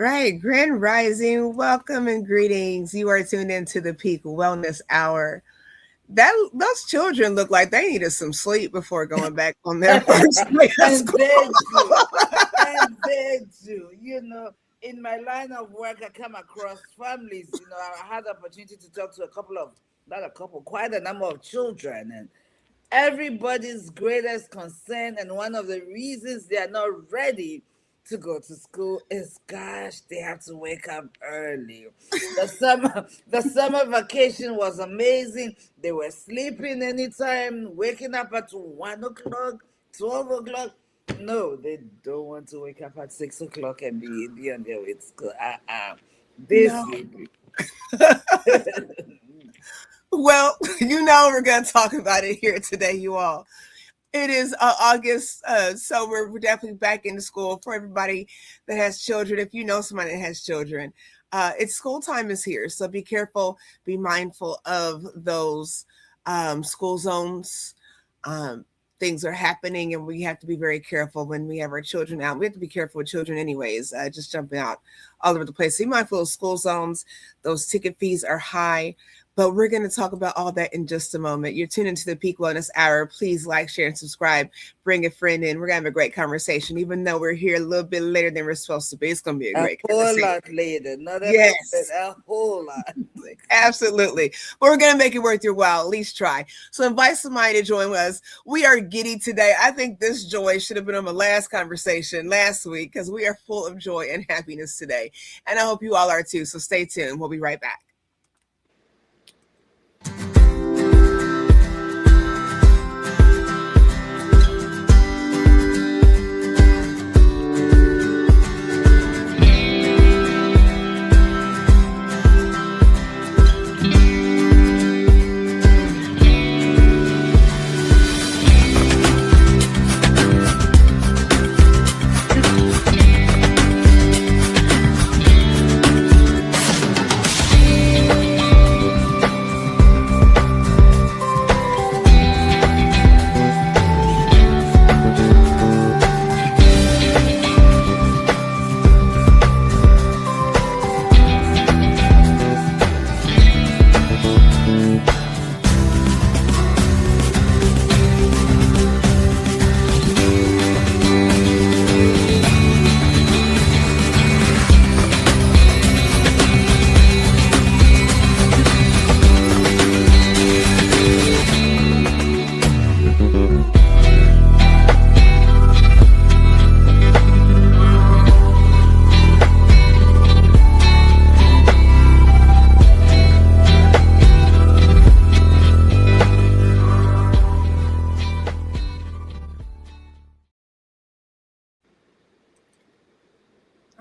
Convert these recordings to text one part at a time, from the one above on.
right, Grand Rising, welcome and greetings. You are tuned into the Peak Wellness Hour. Those children look like they needed some sleep before going back on their first day of And school. they do. And they do. In my line of work, I come across families. I had the opportunity to talk to not a couple, quite a number of children. And everybody's greatest concern, and one of the reasons they are not ready to go to school is, gosh, they have to wake up early. The summer vacation was amazing. They were sleeping anytime, waking up at 1 o'clock, 12 o'clock. No, they don't want to wake up at 6 o'clock and be on their way to school. They No. sleepy. Well, we're going to talk about it here today, you all. It is August, so we're definitely back into school for everybody that has children. If you know somebody that has children, it's school time is here, so be careful, be mindful of those school zones. Things are happening, and we have to be very careful when we have our children out. We have to be careful with children, anyways. Just jumping out all over the place. So be mindful of school zones. Those ticket fees are high. But we're going to talk about all that in just a moment. You're tuned into the Peak Wellness Hour. Please like, share, and subscribe. Bring a friend in. We're going to have a great conversation, even though we're here a little bit later than we're supposed to be. It's going to be a great whole conversation. lot later. Not a Yes. bit, a whole lot. Absolutely. But we're going to make it worth your while. At least try. So invite somebody to join us. We are giddy today. I think this joy should have been on the last conversation last week because we are full of joy and happiness today. And I hope you all are too. So stay tuned. We'll be right back.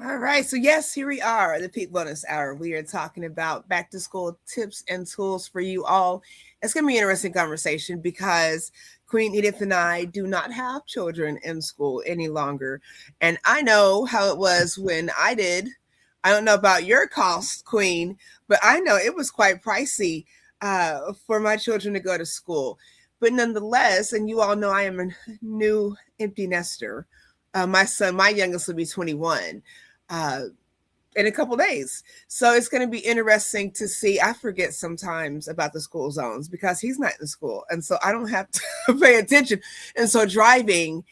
All right. So, yes, here we are, the Peak Wellness Hour. We are talking about back to school tips and tools for you all. It's going to be an interesting conversation because Queen Edith and I do not have children in school any longer. And I know how it was when I did. I don't know about your cost, Queen, but I know it was quite pricey for my children to go to school. But nonetheless, and you all know I am a new empty nester. My youngest will be 21 uh, in a couple days. So it's going to be interesting to see. I forget sometimes about the school zones because he's not in school. And so I don't have to pay attention. And so driving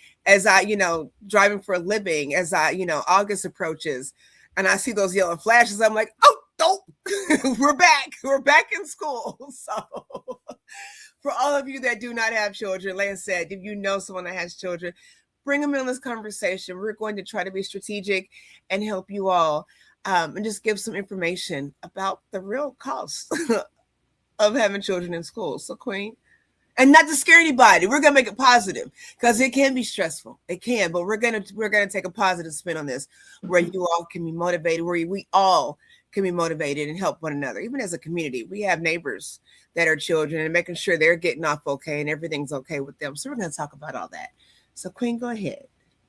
driving for a living as August approaches and I see those yellow flashes, I'm like, oh, don't. We're back. We're back in school. So for all of you that do not have children, like I said, if you know someone that has children, bring them in this conversation. We're going to try to be strategic and help you all and just give some information about the real cost of having children in school. So, Queen, and not to scare anybody, we're gonna make it positive because it can be stressful. It can, but we're gonna take a positive spin on this, where you all can be motivated, where we all can be motivated and help one another. Even as a community, we have neighbors that are children and making sure they're getting off okay and everything's okay with them. So we're gonna talk about all that. So, Queen, go ahead.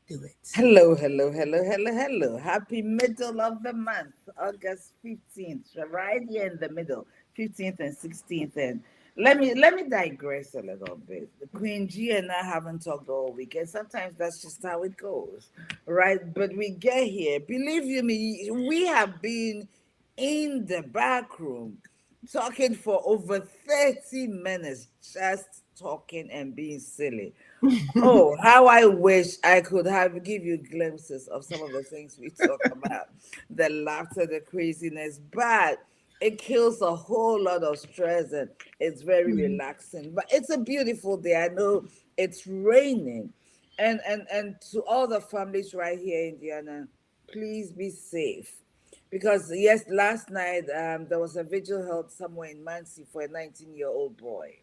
Do it. Hello, hello, hello, hello, hello. Happy middle of the month, August 15th, right here in the middle, 15th and 16th. And let me digress a little bit. Queen G and I haven't talked all weekend. Sometimes that's just how it goes, right? But we get here. Believe you me, we have been in the back room talking for over 30 minutes, just talking and being silly. Oh, how I wish I could have give you glimpses of some of the things we talk about, the laughter, the craziness, but it kills a whole lot of stress and it's very relaxing. But it's a beautiful day. I know it's raining, and to all the families right here in Indiana, please be safe. Because yes, last night there was a vigil held somewhere in Muncie for a 19-year-old boy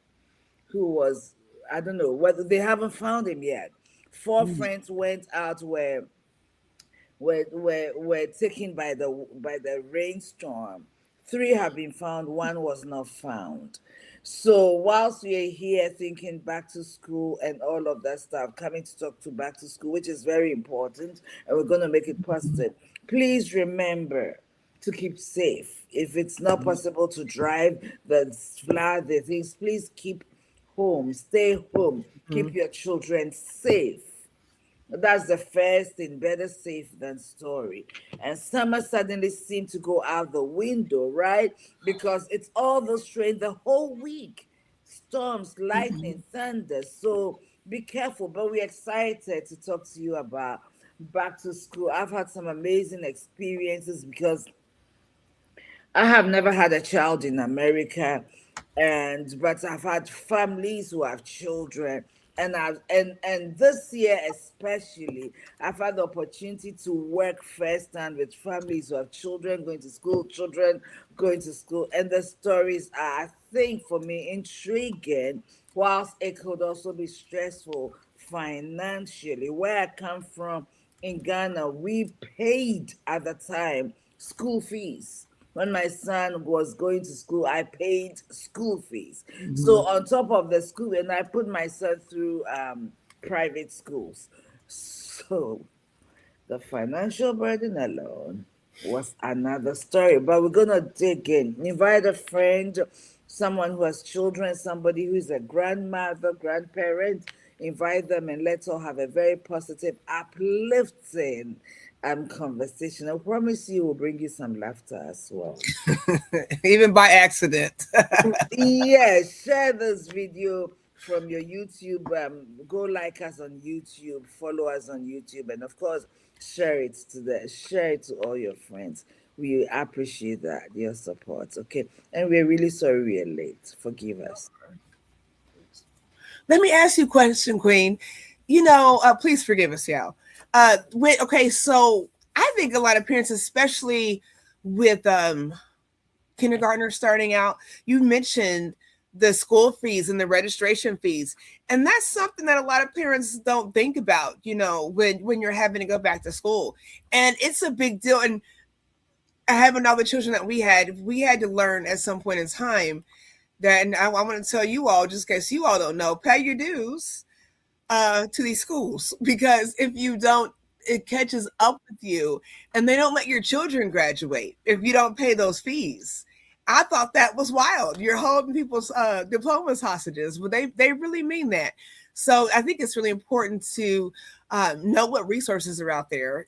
who was, I don't know whether they haven't found him yet. Four friends went out were taken by the rainstorm. Three have been found, one was not found. So whilst we're here thinking back to school and all of that stuff, coming to talk to back to school, which is very important, and we're gonna make it positive. Please remember to keep safe. If it's not possible to drive the flood, the things, please keep home, stay home, keep your children safe. That's the first thing, better safe than sorry. And summer suddenly seemed to go out the window, right? Because it's all those rain the whole week. Storms, lightning, thunder. So be careful. But we're excited to talk to you about back to school. I've had some amazing experiences because I have never had a child in America, and but I've had families who have children, and this year especially, I've had the opportunity to work firsthand with families who have children going to school, children going to school, and the stories are, I think, for me, intriguing, whilst it could also be stressful financially. Where I come from in Ghana, we paid at the time school fees. When my son was going to school, I paid school fees. So on top of the school, and I put my son through private schools. So the financial burden alone was another story. But we're gonna dig in. Invite a friend, someone who has children, somebody who is a grandmother, grandparent. Invite them and let's all have a very positive, uplifting conversation. I promise you will bring you some laughter as well. Even by accident. Yes, share this video from your YouTube. Go like us on YouTube, follow us on YouTube, and of course, share it to all your friends. We appreciate that your support. Okay, and we're really sorry we're late. Forgive us. Let me ask you a question, Queen. Please forgive us, y'all. Okay, so I think a lot of parents, especially with kindergartners starting out, you mentioned the school fees and the registration fees, and that's something that a lot of parents don't think about. When you're having to go back to school, and it's a big deal. And having all the children that we had to learn at some point in time that, and I want to tell you all, just in case you all don't know, pay your dues to these schools, because if you don't, it catches up with you, and they don't let your children graduate if you don't pay those fees. I thought that was wild. You're holding people's diplomas hostages, but they really mean that. So I think it's really important to know what resources are out there.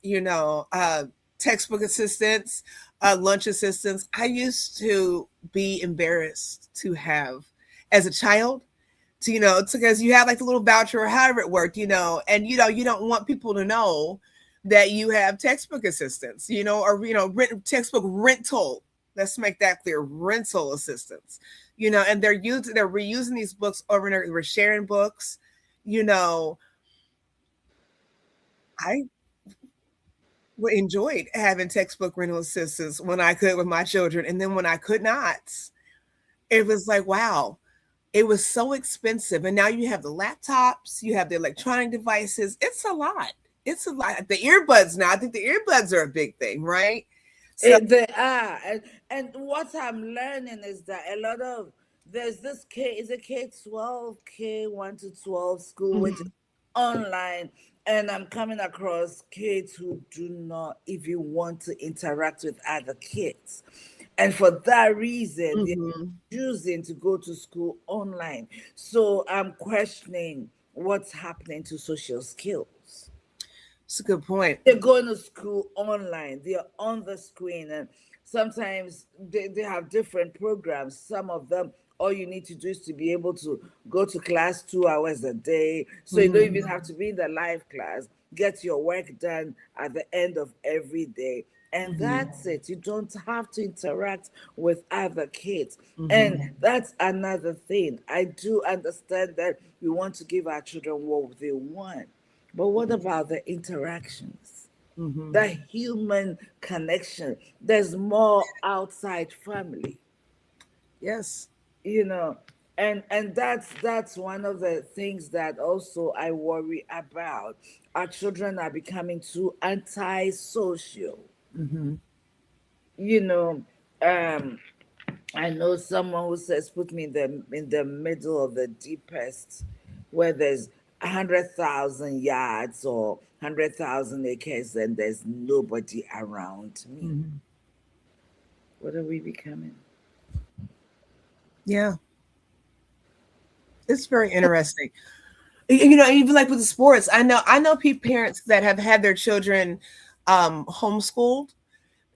Textbook assistance, lunch assistance. I used to be embarrassed to have as a child to because you have like the little voucher or however it worked, and you don't want people to know that you have textbook assistance, or textbook rental. Let's make that clear: rental assistance. And they're reusing these books over and over. We're sharing books. you know I enjoyed having textbook rental assistance when I could with my children, and then when I could not, it was like, wow, it was so expensive. And now you have the laptops, you have the electronic devices. It's a lot. It's a lot. The earbuds now, I think the earbuds are a big thing, right? So, They are, and what I'm learning is that a lot of there's this is a K-12, K-1 to 12 school, which is mhm, online, and I'm coming across kids who do not even want to interact with other kids. And for that reason, they're Mm-hmm. choosing to go to school online. So I'm questioning what's happening to social skills. It's a good point. They're going to school online, they're on the screen, and sometimes they have different programs. Some of them, all you need to do is to be able to go to class 2 hours a day, so you don't Mm-hmm. even have to be in the live class. Get your work done at the end of every day, and Mm-hmm. that's it. You don't have to interact with other kids. Mm-hmm. And that's another thing. I do understand that we want to give our children what they want, but what about the interactions, Mm-hmm. the human connection? There's more outside family, Yes. you know, and that's one of the things that also I worry about. Our children are becoming too antisocial, Mm-hmm. you know. Um, I know someone who says, "Put me in the middle of the deepest, where there's 100,000 yards or 100,000 acres, and there's nobody around me." Mm-hmm. What are we becoming? Yeah, it's very interesting. You know, even like with the sports, I know parents that have had their children homeschooled,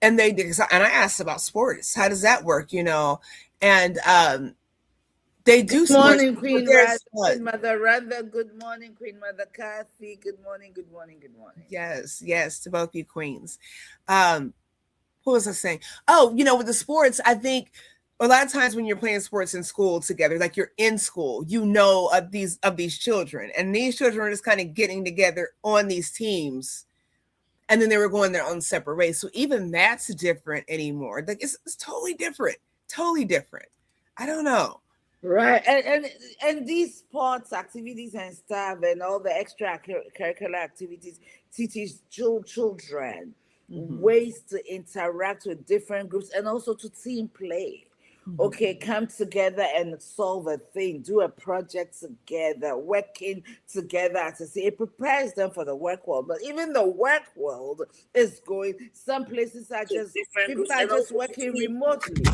and they did, and I asked about sports. How does that work? You know, and they Good do sports, morning, but Queen Rada, there's what? Queen Mother Rada. Good morning, Queen Mother Kathy. Good morning, good morning, good morning. Yes, yes, to both you queens. Um, what was I saying? Oh, you know, with the sports, I think a lot of times when you're playing sports in school together, like you're in school, you know of these children, and these children are just kind of getting together on these teams, and then they were going their own separate ways. So even that's different anymore. Like it's totally different, totally different. I don't know. Right, and these sports activities and stuff, and all the extra curricular activities teaches children Mm-hmm. ways to interact with different groups, and also to team play. Mm-hmm. Okay, come together and solve a thing, do a project together, working together as a team. It prepares them for the work world. But even the work world is going. Some places are just Different people groups are and just also to working team. remotely.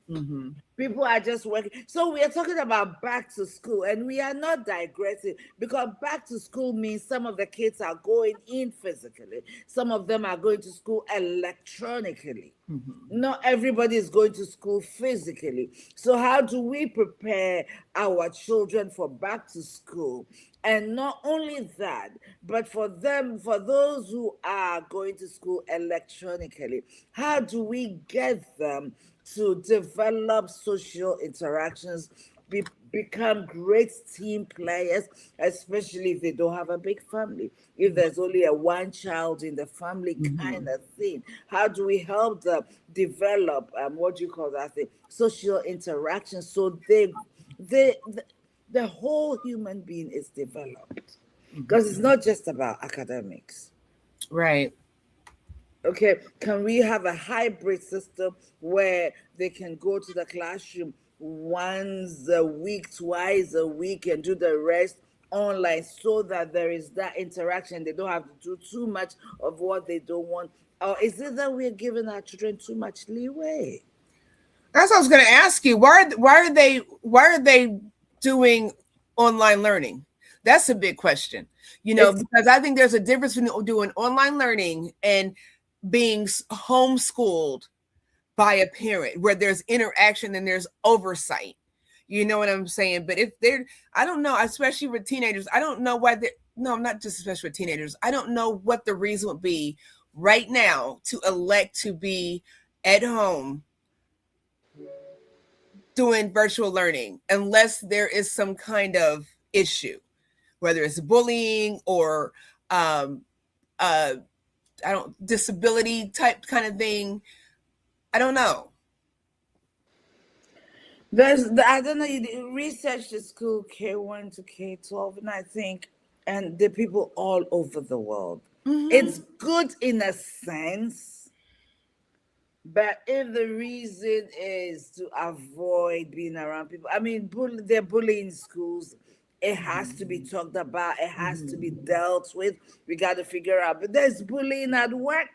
Mm-hmm. People are just working. So we are talking about back to school, and we are not digressing, because back to school means some of the kids are going in physically, some of them are going to school electronically. Mm-hmm. Not everybody is going to school physically. So how do we prepare our children for back to school? And not only that, but for them, for those who are going to school electronically, how do we get them to develop social interactions, become great team players, especially if they don't have a big family, if there's only a one child in the family Mm-hmm. kind of thing? How do we help them develop, what do you call that thing, social interactions, so they the whole human being is developed, because Mm-hmm. it's not just about academics. Right. Okay, can we have a hybrid system where they can go to the classroom once a week, twice a week, and do the rest online, so that there is that interaction? They don't have to do too much of what they don't want. Or is it that we're giving our children too much leeway? That's what I was going to ask you. Why are they doing online learning? That's a big question. You know, It's because I think there's a difference between doing online learning and being homeschooled by a parent, where there's interaction and there's oversight. You know what I'm saying? But if they're, I don't know, especially with teenagers, I don't know why they. No, not just especially with teenagers. I don't know what the reason would be right now to elect to be at home doing virtual learning unless there is some kind of issue, whether it's bullying or um, uh, I don't disability type kind of thing. I don't know. I don't know. You research the school K1 to K12, and I think, and the people all over the world. Mm-hmm. It's good in a sense, but if the reason is to avoid being around people, I mean, they're bullying schools. It has to be talked about. It has to be Mm-hmm. dealt with. We got to figure out. But there's bullying at work.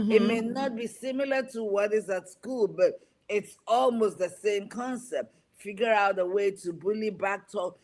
It Mm-hmm. may not be similar to what is at school, but It's almost the same concept. Figure out a way to bully back, talk,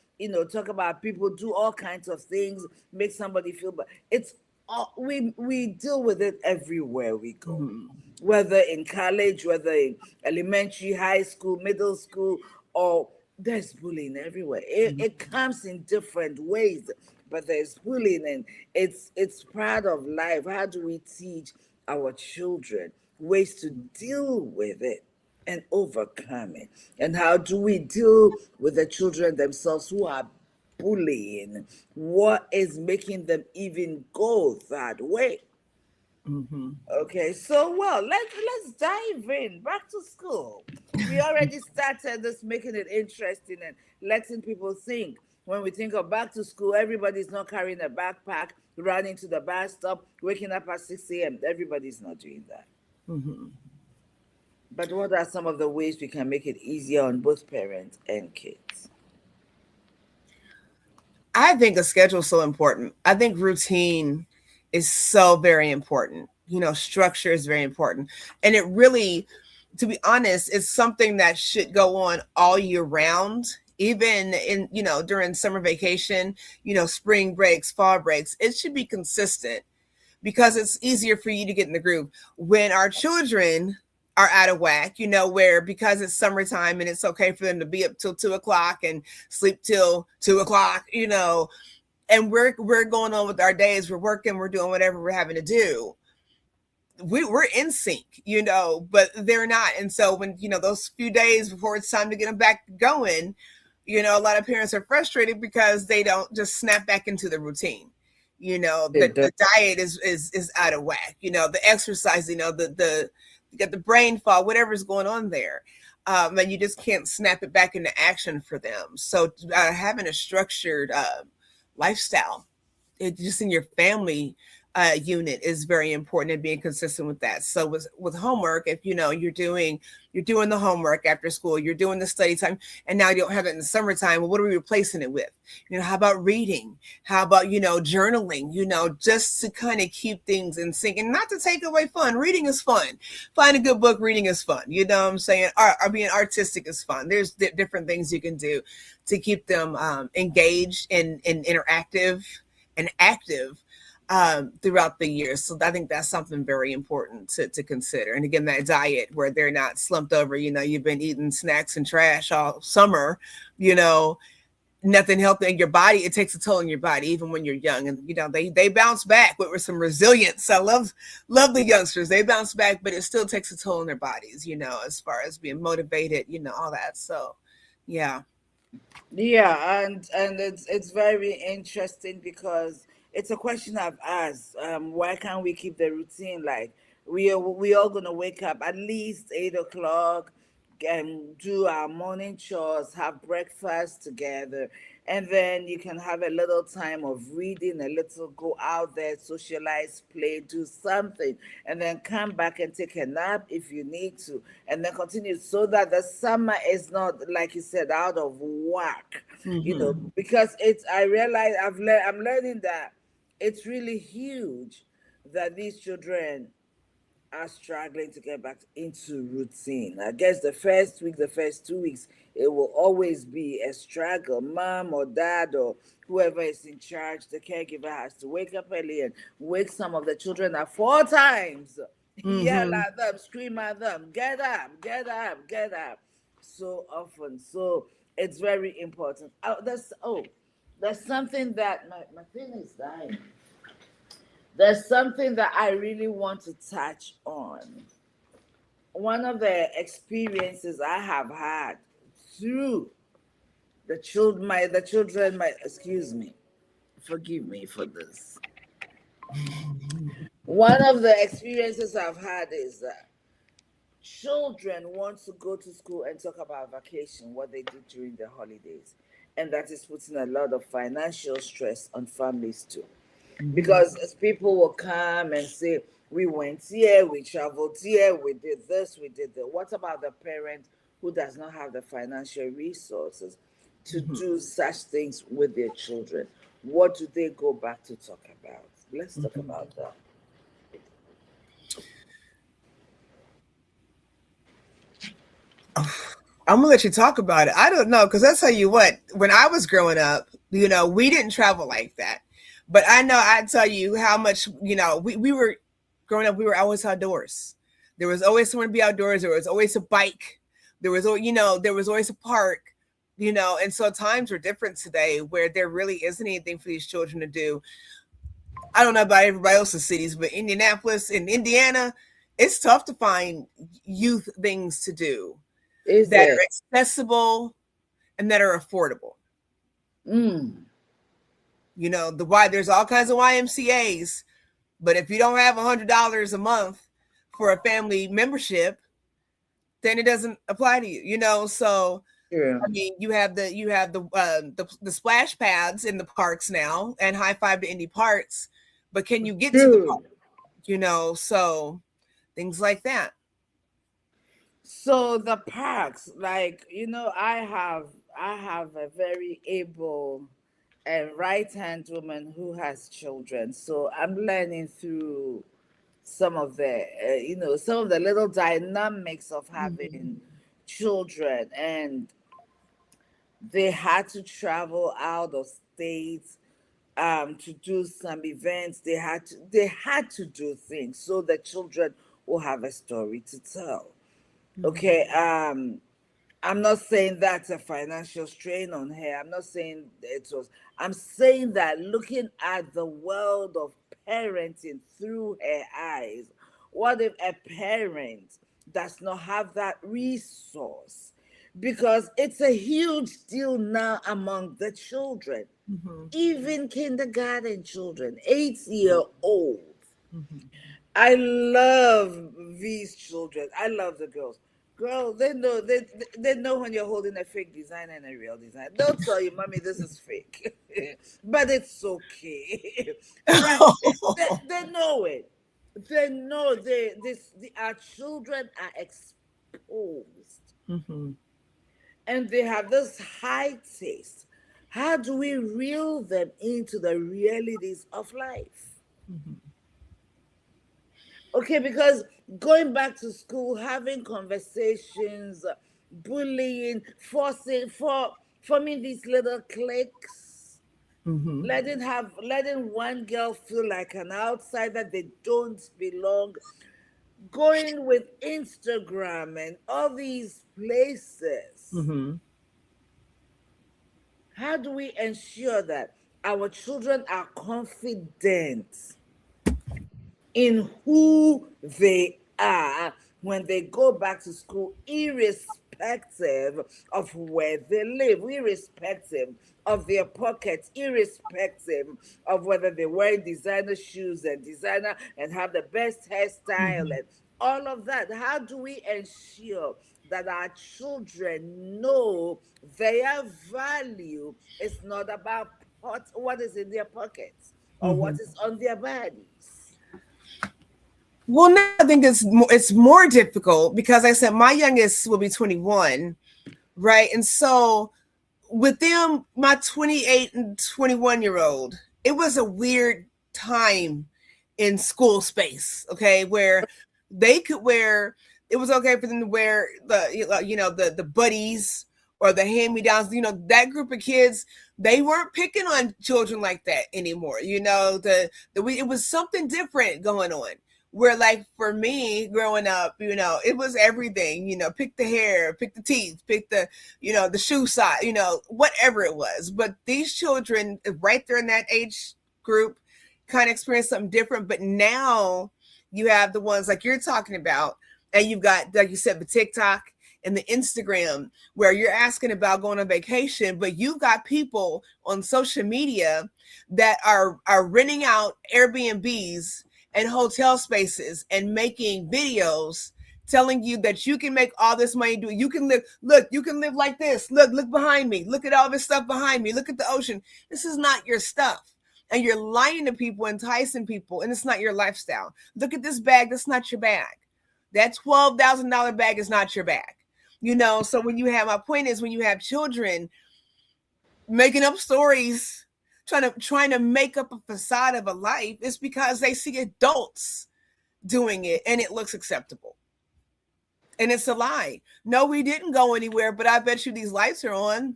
talk about people, do all kinds of things, make somebody feel bad. It's all, we deal with it everywhere we go, Mhm. whether in college, whether in elementary, high school, middle school, or there's bullying everywhere. It comes in different ways, but there's bullying, and it's part of life. How do we teach our children ways to deal with it and overcome it? And how do we deal with the children themselves who are bullying? What is making them even go that way? Mhm. Okay, so well, let's dive in. Back to school. We already started this, making it interesting and letting people think. When we think of back to school, everybody's not carrying a backpack, running to the bus stop, waking up at 6 a.m. Everybody's not doing that. Mhm. But what are some of the ways we can make it easier on both parents and kids? I think a schedule is so important. I think routine is so very important. Structure is very important. And it really, to be honest, it's something that should go on all year round, even during summer vacation, spring breaks, fall breaks. It should be consistent because it's easier for you to get in the groove. When our children are out of whack, where because it's summertime and it's okay for them to be up till 2 o'clock and sleep till 2 o'clock, and we're going on with our days, we're working, we're doing whatever we're having to do. We're in sync, but they're not. And so when, those few days before it's time to get them back going, a lot of parents are frustrated because they don't just snap back into the routine. The diet is out of whack. The exercise, the you got the brain fog, whatever's going on there. And you just can't snap it back into action for them. So having a structured lifestyle, just in your family unit, is very important, and being consistent with that. So with homework, if you're doing the homework after school, you're doing the study time, and now you don't have it in the summertime. Well, what are we replacing it with? How about reading? How about journaling? Just to kind of keep things in sync, and not to take away fun. Reading is fun. Find a good book. Reading is fun. You know what I'm saying? Art, or being artistic is fun. There's different things you can do to keep them engaged and interactive and active throughout the year. So I think that's something very important to consider. And again, that diet where they're not slumped over, you've been eating snacks and trash all summer, you know, nothing healthy in your body. It takes a toll on your body, even when you're young. And, they bounce back with some resilience. I love the youngsters. They bounce back, but it still takes a toll on their bodies, as far as being motivated, all that. So, yeah. Yeah, and it's very interesting because it's a question I've asked. Why can't we keep the routine? Like we all gonna wake up at least 8 o'clock, and do our morning chores, have breakfast together, and then you can have a little time of reading, a little go out there, socialize, play, do something, and then come back and take a nap if you need to, and then continue so that the summer is not, like you said, out of whack. Mm-hmm. Because it's I realize I'm learning that it's really huge that these children are struggling to get back into routine. I guess the first week, the first 2 weeks, it will always be a struggle. Mom or dad or whoever is in charge, the caregiver, has to wake up early and wake some of the children up 4 times, yell Mm-hmm. at them, scream at them, get up, get up, get up, so often. So it's very important. There's something that my thing is dying. There's something that I really want to touch on. One of the experiences I have had through the children, my excuse me, forgive me for this. One of the experiences I've had is that children want to go to school and talk about vacation, what they did during the holidays, and that is putting a lot of financial stress on families too. Mm-hmm. Because as people will come and say, we went here, we traveled here, we did this, we did that. What about the parent who does not have the financial resources to Mm-hmm. do such things with their children? What do they go back to talk about? Let's talk Mm-hmm. about that. I'm gonna let you talk about it. I don't know, because I'll tell you what, when I was growing up, we didn't travel like that. But I know I tell you how much, we were growing up, we were always outdoors. There was always someone to be outdoors, there was always a bike, there was always a park, and so times are different today where there really isn't anything for these children to do. I don't know about everybody else's cities, but Indianapolis and Indiana, it's tough to find youth things to do Is that it? are accessible and that are affordable. Mm. The why there's all kinds of YMCA's, but if you don't have $100 a month for a family membership, then it doesn't apply to you. So True. I mean, you have the splash pads in the parks now, and high five to indie parks, but can you get to the park? True. So things like that. So the parks, like I have a very able and right hand woman who has children. So I'm learning through some of the some of the little dynamics of having Mhm. children, and they had to travel out of state to do some events. They had to do things so the children will have a story to tell. Mhm. Okay. I'm not saying that's a financial strain on her. I'm not saying it was. I'm saying that looking at the world of parenting through her eyes, what if a parent does not have that resource? Because it's a huge deal now among the children, Mhm. even kindergarten children, 8-year olds. Mhm. I love these children. I love the girls. Girl, they know when you're holding a fake design and a real design. Don't tell you, mommy, this is fake, but it's okay, right? They know it. They know our children are exposed, Mhm. and they have this high taste. How do we reel them into the realities of life? Mhm. Okay, because going back to school, having conversations, bullying, forcing, forming these little cliques, Mhm. letting one girl feel like an outsider, they don't belong, going with Instagram and all these places. Mhm. How do we ensure that our children are confident in who they are when they go back to school, irrespective of where they live, irrespective of their pockets, irrespective of whether they wear designer shoes and designer and have the best hairstyle Mhm. and all of that? How do we ensure that our children know their value is not about what is in their pockets or what Mhm. is on their bodies? Well, now I think it's more difficult because like I said my youngest will be 21, right? And so with them, my 28 and 21-year-old, it was a weird time in school space, okay, where they could wear, it was okay for them to wear the buddies or the hand-me-downs, that group of kids, they weren't picking on children like that anymore. It was something different going on, where like for me growing up, it was everything, pick the hair, pick the teeth, pick the shoe size, whatever it was. But these children right there in that age group kind of experience something different. But now you have the ones like you're talking about, and you've got, like you said, the TikTok and the Instagram, where you're asking about going on vacation, but you've got people on social media that are renting out Airbnbs and hotel spaces and making videos telling you that you can make all this money doing, you can live, look, you can live like this, look behind me, look at all this stuff behind me, look at the ocean. This is not your stuff, and you're lying to people, enticing people, and it's not your lifestyle. Look at this bag, that's not your bag. That $12,000 bag is not your bag. So when you have, my point is, when you have children making up stories, trying to make up a facade of a life, it's because they see adults doing it and it looks acceptable. And it's a lie. No, we didn't go anywhere, but I bet you these lights are on.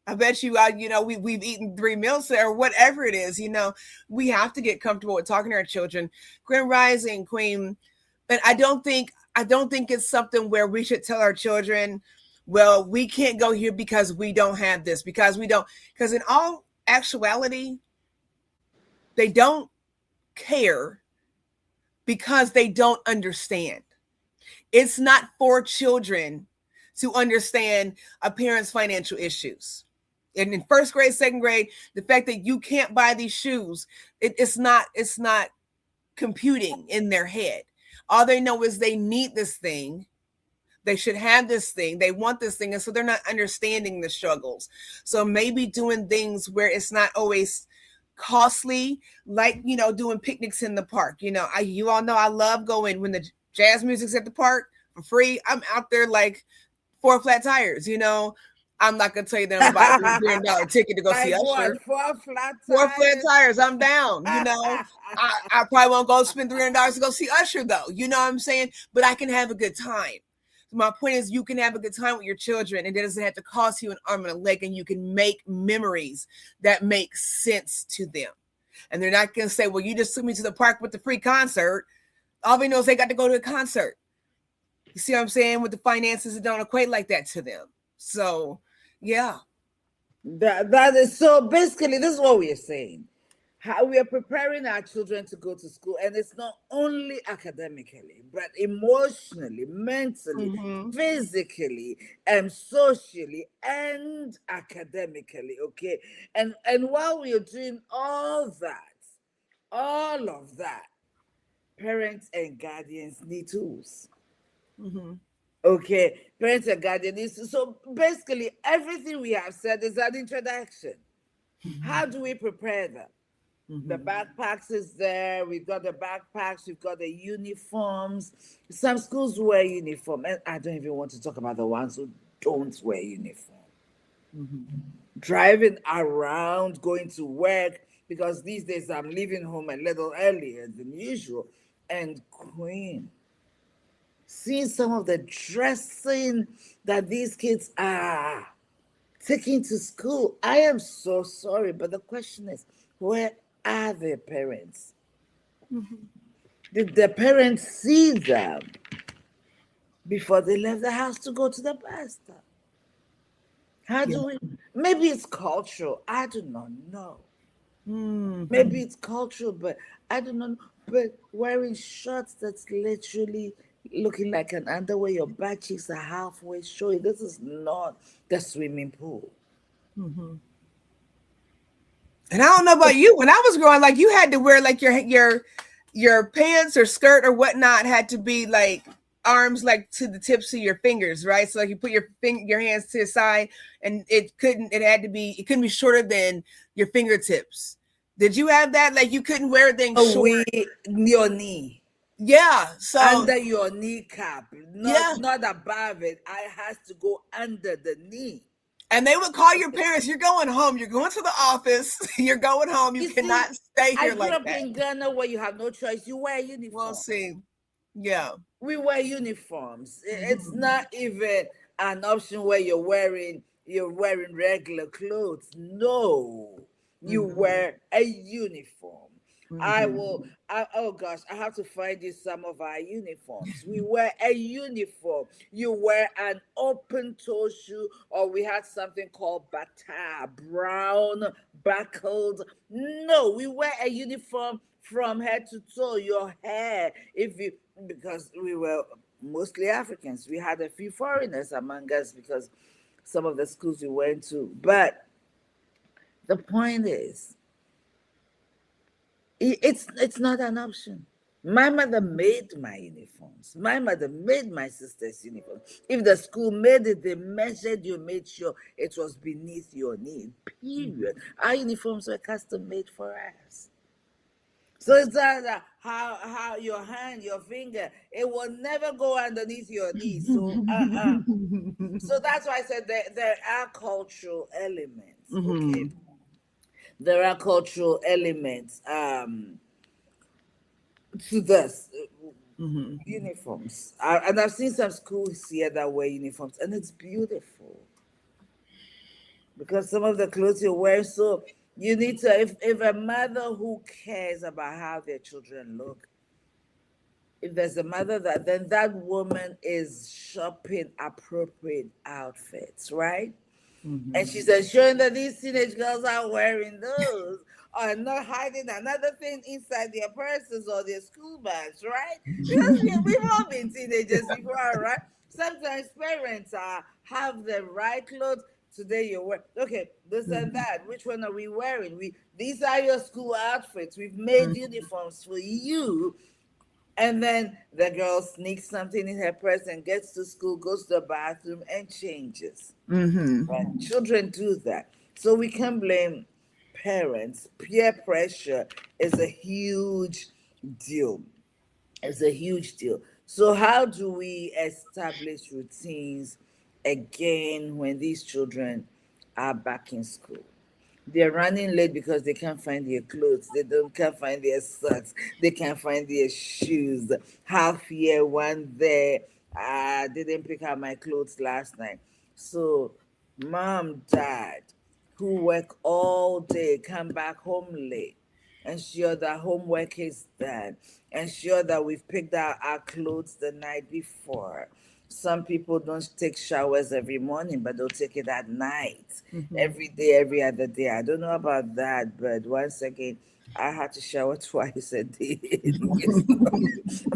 I bet you, we've eaten 3 meals there, or whatever it is. We have to get comfortable with talking to our children. Grand Rising, Queen. And I don't think it's something where we should tell our children, well, we can't go here because we don't have this, because we don't. Because in all actuality, they don't care because they don't understand. It's not for children to understand a parent's financial issues. And in first grade, second grade, the fact that you can't buy these shoes, it's not computing in their head. All they know is they need this thing. They should have this thing. They want this thing. And so they're not understanding the struggles. So maybe doing things where it's not always costly, like, doing picnics in the park. You all know I love going when the jazz music's at the park for free. I'm out there like 4 flat tires. I'm not gonna tell you that I'm about a $300 ticket to go Like see what? Usher. 4 flat 4 flat tires, tires? I'm down. I probably won't go spend $300 to go see Usher though. You know what I'm saying? But I can have a good time. My point is, you can have a good time with your children, and it doesn't have to cost you an arm and a leg, and you can make memories that make sense to them. And they're not going to say, well, you just took me to the park with the free concert. All they know is they got to go to a concert. You see what I'm saying? With the finances, it don't equate like that to them. So, yeah. That is so basically, this is what we are saying. How we are preparing our children to go to school, and it's not only academically, but emotionally, mentally, physically, and socially, and academically. Okay, and while we are doing all of that, parents and guardians need tools. Okay, parents and guardians. So basically, everything we have said is an introduction. How do we prepare them? The backpacks is there. We've got the backpacks. We've got the uniforms. Some schools wear uniform, and I don't even want to talk about the ones who don't wear uniform. Driving around, going to work, because these days I'm leaving home a little earlier than usual. And Queen, seeing some of the dressing that these kids are taking to school, I am so sorry, but the question is, where are their parents? Did the parents see them before they left the house to go to the bus stop? How do we? Maybe it's cultural. I do not know. Maybe it's cultural, but I do not know. But wearing shorts that's literally looking like an underwear, your butt cheeks are halfway showing. This is not the swimming pool. And I don't know about you. When I was growing, like, you had to wear like your pants or skirt or whatnot had to be like arms like to the tips of your fingers, right? So like you put your hands to the side, and it couldn't be shorter than your fingertips. Did you have that? Like, you couldn't wear things short. Your knee. Yeah. So Under your kneecap, yeah. not above it. I has to go under the knee. And they would call your parents, you're going home, you're going to the office, you're going home, you cannot stay here like that. I grew up in Ghana where you have no choice. You wear a uniform. We'll see. Yeah. We wear uniforms. It's not even an option where you're wearing regular clothes. No. You wear a uniform. Oh gosh, I have to find you some of our uniforms. We wear a uniform. You wear an open toe shoe, or we had something called bata, brown, buckled. No, we wear a uniform from head to toe. Your hair, because we were mostly Africans. We had a few foreigners among us because some of the schools we went to. But the point is, it's not an option. My mother made my uniforms. My mother made my sister's uniforms. If the school made it, they measured you, made sure it was beneath your knee. Period. Our uniforms were custom made for us. So it's that how your hand, your finger, it will never go underneath your knee. So so that's why I said there are cultural elements. Okay. There are cultural elements to this. Mm-hmm. Uniforms. And I've seen some schools here that wear uniforms, and it's beautiful because some of the clothes you wear. So you need to, if a mother who cares about how their children look, if there's a mother that, then that woman is shopping appropriate outfits, right? And Mm-hmm. she's ensuring that these teenage girls are wearing those or not hiding another thing inside their purses or their school bags, right? Because we've all been teenagers before, right? Sometimes parents have the right clothes. Today you wear, okay, this and Mm-hmm. that. Which one are we wearing? These are your school outfits. We've made uniforms for you. And then the girl sneaks something in her purse and gets to school, goes to the bathroom, and changes. Mm-hmm. Right? Children do that. So we can blame parents. Peer pressure is a huge deal. It's a huge deal. So, how do we establish routines again when these children are back in school? They're running late because they can't find their clothes. They don't can't find their socks. They can't find their shoes. Half here, one there. I didn't pick up my clothes last night. So, mom, dad, who work all day, come back home late. Ensure that homework is done. Ensure that we've picked out our clothes the night before. Some people don't take showers every morning, but they'll take it at night, Mm-hmm. every day, every other day. I don't know about that, but once again, I had to shower twice a day,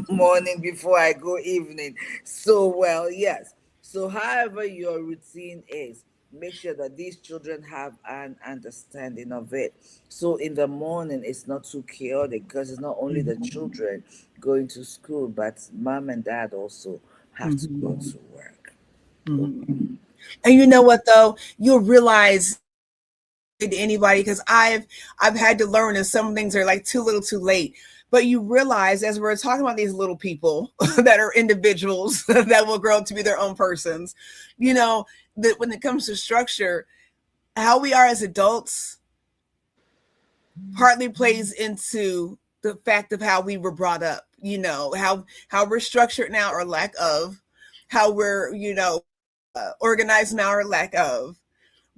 morning before I go evening. So, well, yes. So, however your routine is, make sure that these children have an understanding of it. So, in the morning, it's not too chaotic because it's not only the children going to school, but mom and dad also have to go Mm-hmm. to work. Mm-hmm. And you know what though? You'll realize to anybody because I've had to learn that some things are like too little too late. But you realize as we're talking about these little people that are individuals that will grow up to be their own persons, you know, that when it comes to structure, how we are as adults partly plays into the fact of how we were brought up, you know, how we're structured now or lack of, how we're, you know, organized now or lack of,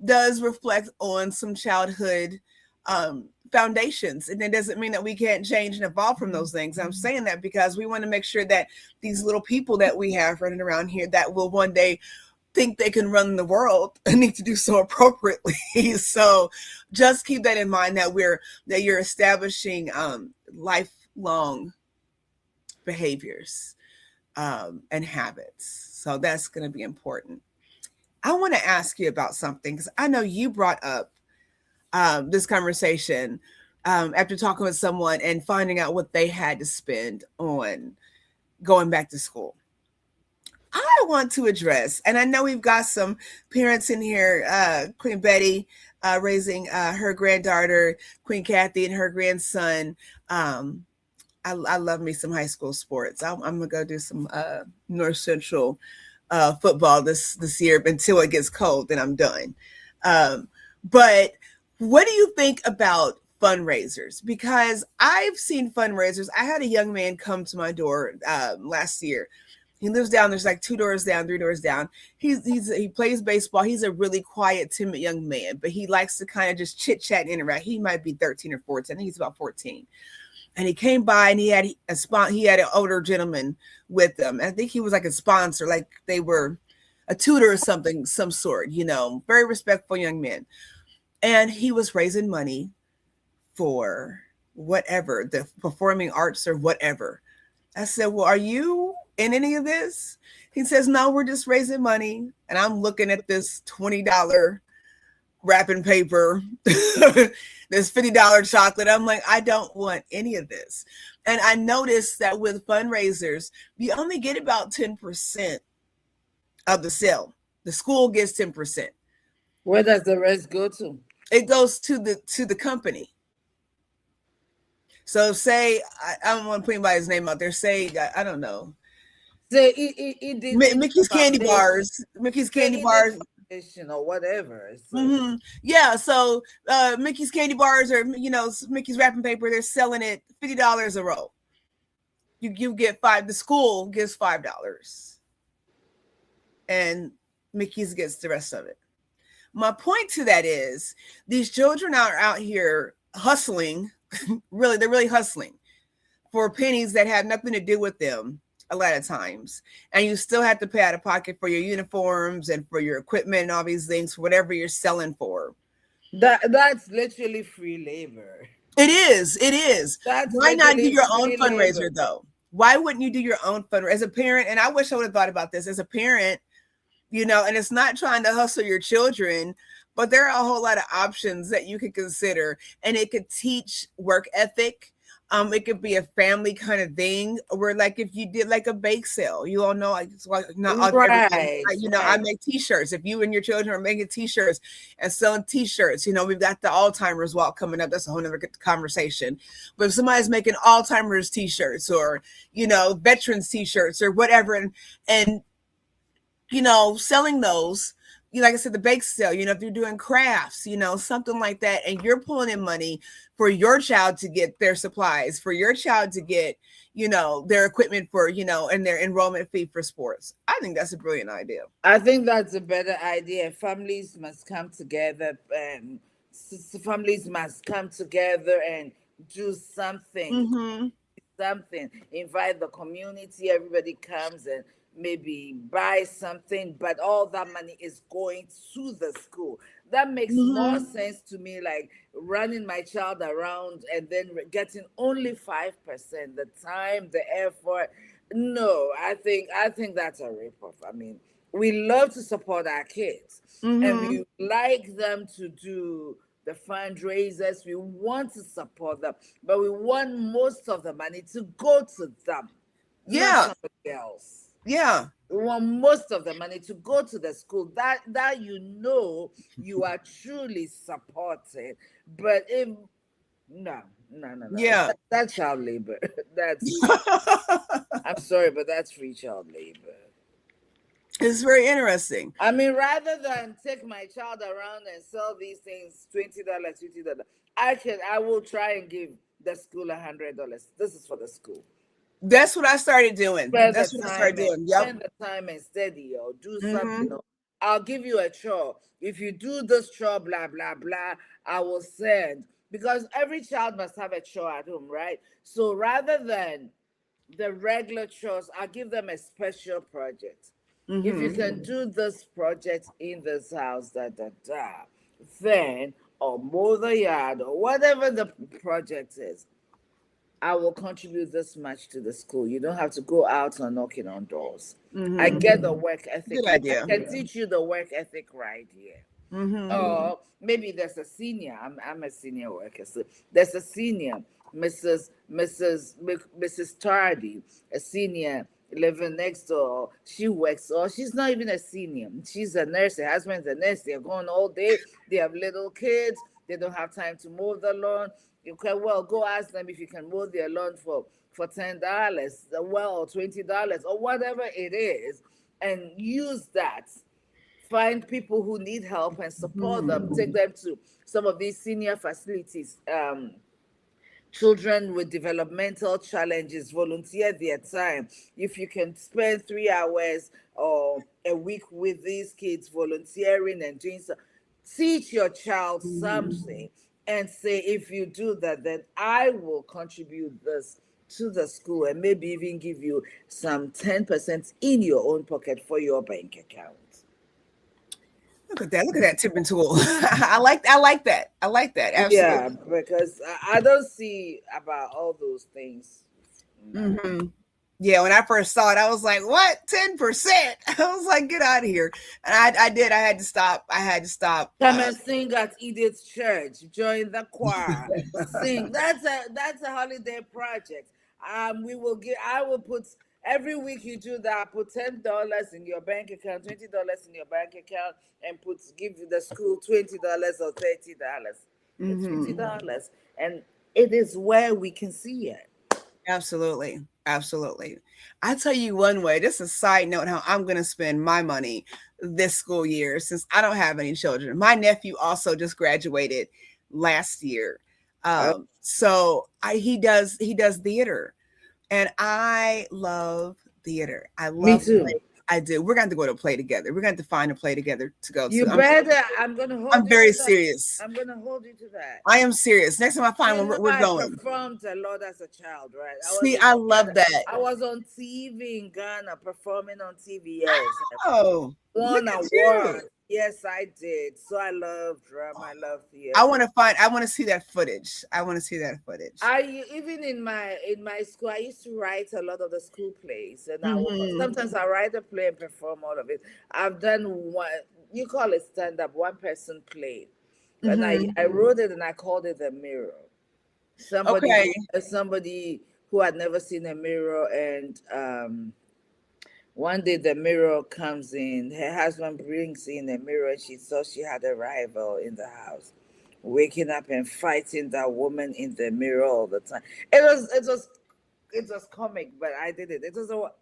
does reflect on some childhood foundations. And it doesn't mean that we can't change and evolve from those things. I'm saying that because we want to make sure that these little people that we have running around here that will one day think they can run the world need to do so appropriately. So just keep that in mind that you're establishing lifelong behaviors and habits. So that's going to be important. I want to ask you about something because I know you brought up this conversation after talking with someone and finding out what they had to spend on going back to school. I want to address, and I know we've got some parents in here, Queen Betty raising her granddaughter, Queen Kathy, and her grandson. Um, I love me some high school sports. I'm gonna go do some North Central football this year until it gets cold. Then I'm done. Um, but what do you think about fundraisers? Because I've seen fundraisers. I had a young man come to my door last year. He lives down. There's like two doors down, three doors down. He plays baseball. He's a really quiet, timid young man, but he likes to kind of just chit chat and interact. He might be 13 or 14. I think he's about 14, and he came by and he had an older gentleman with him. I think he was like a sponsor, like they were a tutor or something, some sort, you know, very respectful young man. And he was raising money for whatever, the performing arts or whatever. I said, well, are you in any of this? He says, no, we're just raising money. And I'm looking at this $20 wrapping paper, this $50 chocolate. I'm like, I don't want any of this. And I noticed that with fundraisers, you only get about 10% of the sale. The school gets 10%. Where does the rest go to? It goes to the company. So say I don't want to put anybody's name out there. Say I don't know. Say it is a Mickey's candy foundation. bars. Mickey's Say candy it is bars. foundation or whatever. So Yeah, so Mickey's candy bars or Mickey's wrapping paper, they're selling it $50 a roll. You get five. The school gives $5, and Mickey's gets the rest of it. My point to that is these children are out here hustling. Really, they're really hustling for pennies that have nothing to do with them a lot of times. And you still have to pay out of pocket for your uniforms and for your equipment and all these things, whatever you're selling for. That's literally free labor. It is. It is. That's Why not do literally your own free labor. fundraiser though? Why wouldn't you do your own fundraiser as a parent? And I wish I would have thought about this as a parent, and it's not trying to hustle your children, but there are a whole lot of options that you could consider, and it could teach work ethic. It could be a family kind of thing where, like, if you did like a bake sale, you all know, like, it's like not everything. Right, I right. make t-shirts. If you and your children are making t-shirts and selling t-shirts, we've got the Alzheimer's walk coming up. That's a whole nother conversation. But if somebody's making Alzheimer's t-shirts or, veterans t-shirts or whatever, and selling those, like I said, the bake sale, if you're doing crafts, something like that, and you're pulling in money for your child to get their supplies, for your child to get, their equipment for, and their enrollment fee for sports. I think that's a brilliant idea. I think that's a better idea. Families must come together, and families must come together and do something. Mm-hmm. Something. Invite the community. Everybody comes and maybe buy something, but all that money is going to the school. That makes more sense to me, like running my child around and then getting only 5%, the time, the effort. No, I think that's a ripoff. I mean, we love to support our kids, and Mm-hmm. we like them to do the fundraisers. We want to support them, but we want most of the money to go to them, not Yeah. somebody else. Yeah. We want most of the money to go to the school that you are truly supporting. But if no, no, no, no, Yeah. that's child labor. That's I'm sorry, but that's free child labor. It's very interesting. I mean, rather than take my child around and sell these things $20, $50, I will try and give the school $100. This is for the school. That's what I started doing. Spend the That's what I started time and doing. Yep. spend the time and study or do Mm-hmm. something. Or I'll give you a chore. If you do this chore, blah blah blah, I will send, because every child must have a chore at home, right? So rather than the regular chores, I'll give them a special project. If you Mm-hmm. can do this project in this house, then, or mow the yard or whatever the project is, I will contribute this much to the school. You don't have to go out and knocking on doors. I Mm-hmm. get the work ethic. Good I idea. can teach you the work ethic right here. Mm-hmm. Or maybe there's a senior. I'm a senior worker. So there's a senior, Mrs. Tardy, a senior living next door. She works, or she's not even a senior. She's a nurse. Her husband's a nurse. They're going all day. They have little kids. They don't have time to mow the lawn. You can well go ask them if you can mow their lawn for $10, well, or $20 or whatever it is, and use that. Find people who need help and support them. Take them to some of these senior facilities. Children with developmental challenges, volunteer their time. If you can spend 3 hours or a week with these kids volunteering and doing so, teach your child something and say, if you do that, then I will contribute this to the school and maybe even give you some 10% in your own pocket for your bank account. Look at that. Look at that tipping tool. I like that. I like that. Yeah, Absolutely. because I don't see about all those things. No. Mm-hmm. Yeah, when I first saw it, I was like, "What? 10%?" I was like, "Get out of here!" And I did. I had to stop. I had to stop. Come and sing at Edith's church. Join the choir. Sing. That's a holiday project. We will get. I will put every week you do that. Put $10 in your bank account, $20 in your bank account, and give the school $20 or $30. It's $50, and it is where we can see it. Absolutely. Absolutely. I tell you one way, just a side note, how I'm going to spend my money this school year since I don't have any children. My nephew also just graduated last year. Uh, So he does theater. And I love theater. I Me love too. play. I do. We're going to go to a play together. We're going to find a play together to go You to. better. I'm gonna hold I'm you to very that. serious. I'm gonna hold you to that. I am serious. Next time I find You one, know, we're I going. performed a lot as a child, right? I was See, in I Ghana. love that. I was on TV in Ghana performing on TV. Yes, I Oh, look won at you. awards. Yes, I did. So I love drama. I love I theater. want to find. I want to see that footage. I want to see that footage. I even in my school, I used to write a lot of the school plays, and Hmm. sometimes I write a play and perform all of it. I've done one, you call it stand up, one person play, and Hmm. I wrote it and I called it the mirror. Okay. Somebody who had never seen a mirror, and one day the mirror comes in. Her husband brings in a mirror, and she thought she had a rival in the house, waking up and fighting that woman in the mirror all the time. It was comic, but I did it.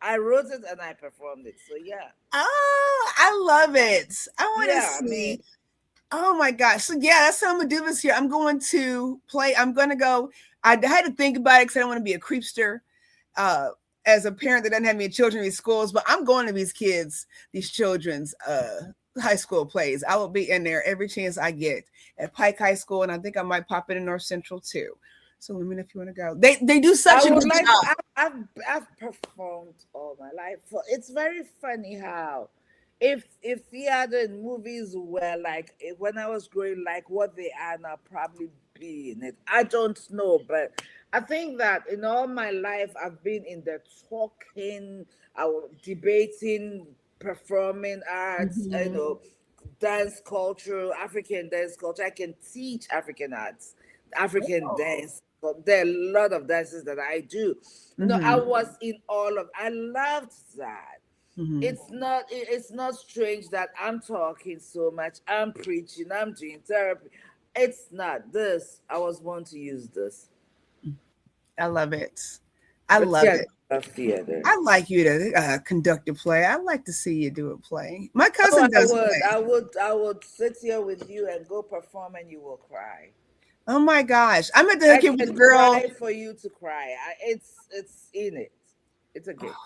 I wrote it and I performed it. So yeah, Oh, I love it. I want to yeah. I see. mean, Oh my gosh. So yeah, that's what I'm gonna do this year. I'm going to play. I'm gonna go. I had to think about it because I don't want to be a creepster. Uh, as a parent that doesn't have any children in these schools, but I'm going to these kids, these children's high school plays. I will be in there every chance I get at Pike High School, and I think I might pop in North Central too. So let me know if you want to go. They do I such a would good like. job. I've performed all my life. It's very funny how, if theater and movies were like when I was growing, like what they are now, probably be in it. I don't know, but I think that in all my life I've been in the talking, debating, performing arts. Mhm. Dance culture, African dance culture. I can teach African arts, African dance. But there are a lot of dances that I do. I Mhm. was in all of. I loved that. Mhm. It's not strange that I'm talking so much. I'm preaching. I'm doing therapy. It's not this. I was born to use this. I love it. I But love yeah, it. I love theater. I'd like you to conduct a play. I'd like to see you do a play. My Oh, cousin I does would. play. I would sit here with you and go perform, and you will cry. Oh my gosh. I'm at the I hook here with the can girl. cry for you to cry. It's in it. It's a gift.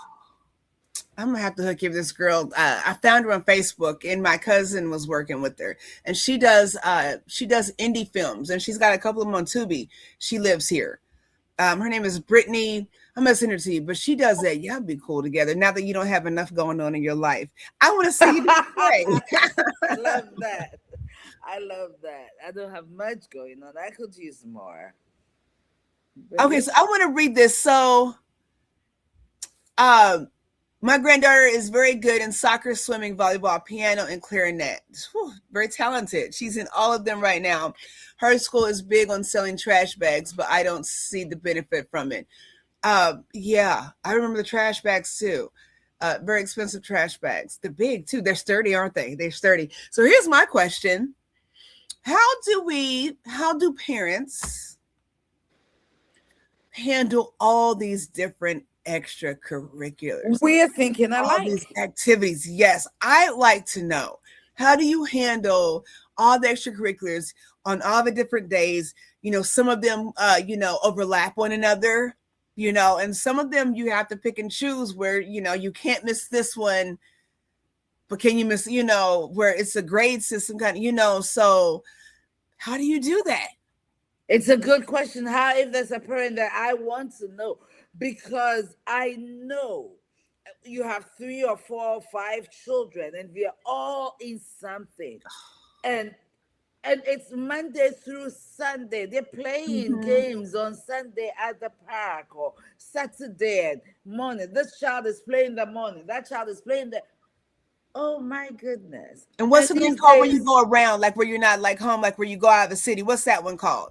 I'm gonna have to hook you with this girl. I found her on Facebook, and my cousin was working with her, and she does indie films, and she's got a couple of them on Tubi. She lives here. Her name is Brittany. I'm gonna send her to you, but she does that. Y'all be cool together. Now that you don't have enough going on in your life, I want to see you do a I play. love that. I love that. I don't have much going on. I could use more. But Okay, yeah. so I want to read this. So, um, my granddaughter is very good in soccer, swimming, volleyball, piano, and clarinet. Whew, very talented. She's in all of them right now. Her school is big on selling trash bags, but I don't see the benefit from it. Yeah, I remember the trash bags too. Very expensive trash bags. They're big too. They're sturdy, aren't they? They're sturdy. So here's my question: How do parents handle all these different extracurriculars, We're thinking all these alike. activities? Yes, I like to know, how do you handle all the extracurriculars on all the different days? Some of them, overlap one another, and some of them you have to pick and choose where, you can't miss this one, but can you miss, where it's a grade system kind of, so how do you do that? It's a good question. How, if there's a parent that I want to know, because I know you have three or four or five children, and we are all in something, and it's Monday through Sunday. They're playing Mm-hmm. games on Sunday at the park, or Saturday and morning. This child is playing the morning. That child is playing the. Oh my goodness! And what's And the thing these called when you days, go around, like where you're not like home, like where you go out of the city? What's that one called?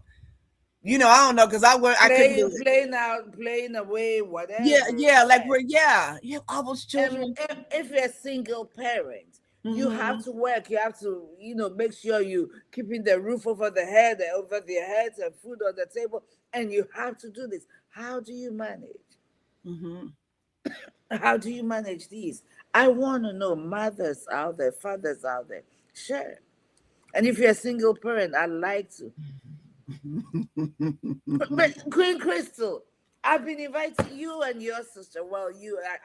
I don't know because I couldn't do it. playing out, playing away, Yeah, whatever. yeah, like Yeah. where, yeah, you have all those And children. if you're a single parent, you have Mm-hmm. to work. You have to, make sure you keeping the roof over the head, over their heads, and food on the table. And you have to do this. How do you manage? Mm-hmm. How do you manage these? I want to know, mothers out there, fathers out there. Sure. And if you're a single parent, I'd like to. But Queen Crystal, I've been inviting you and your sister. Well,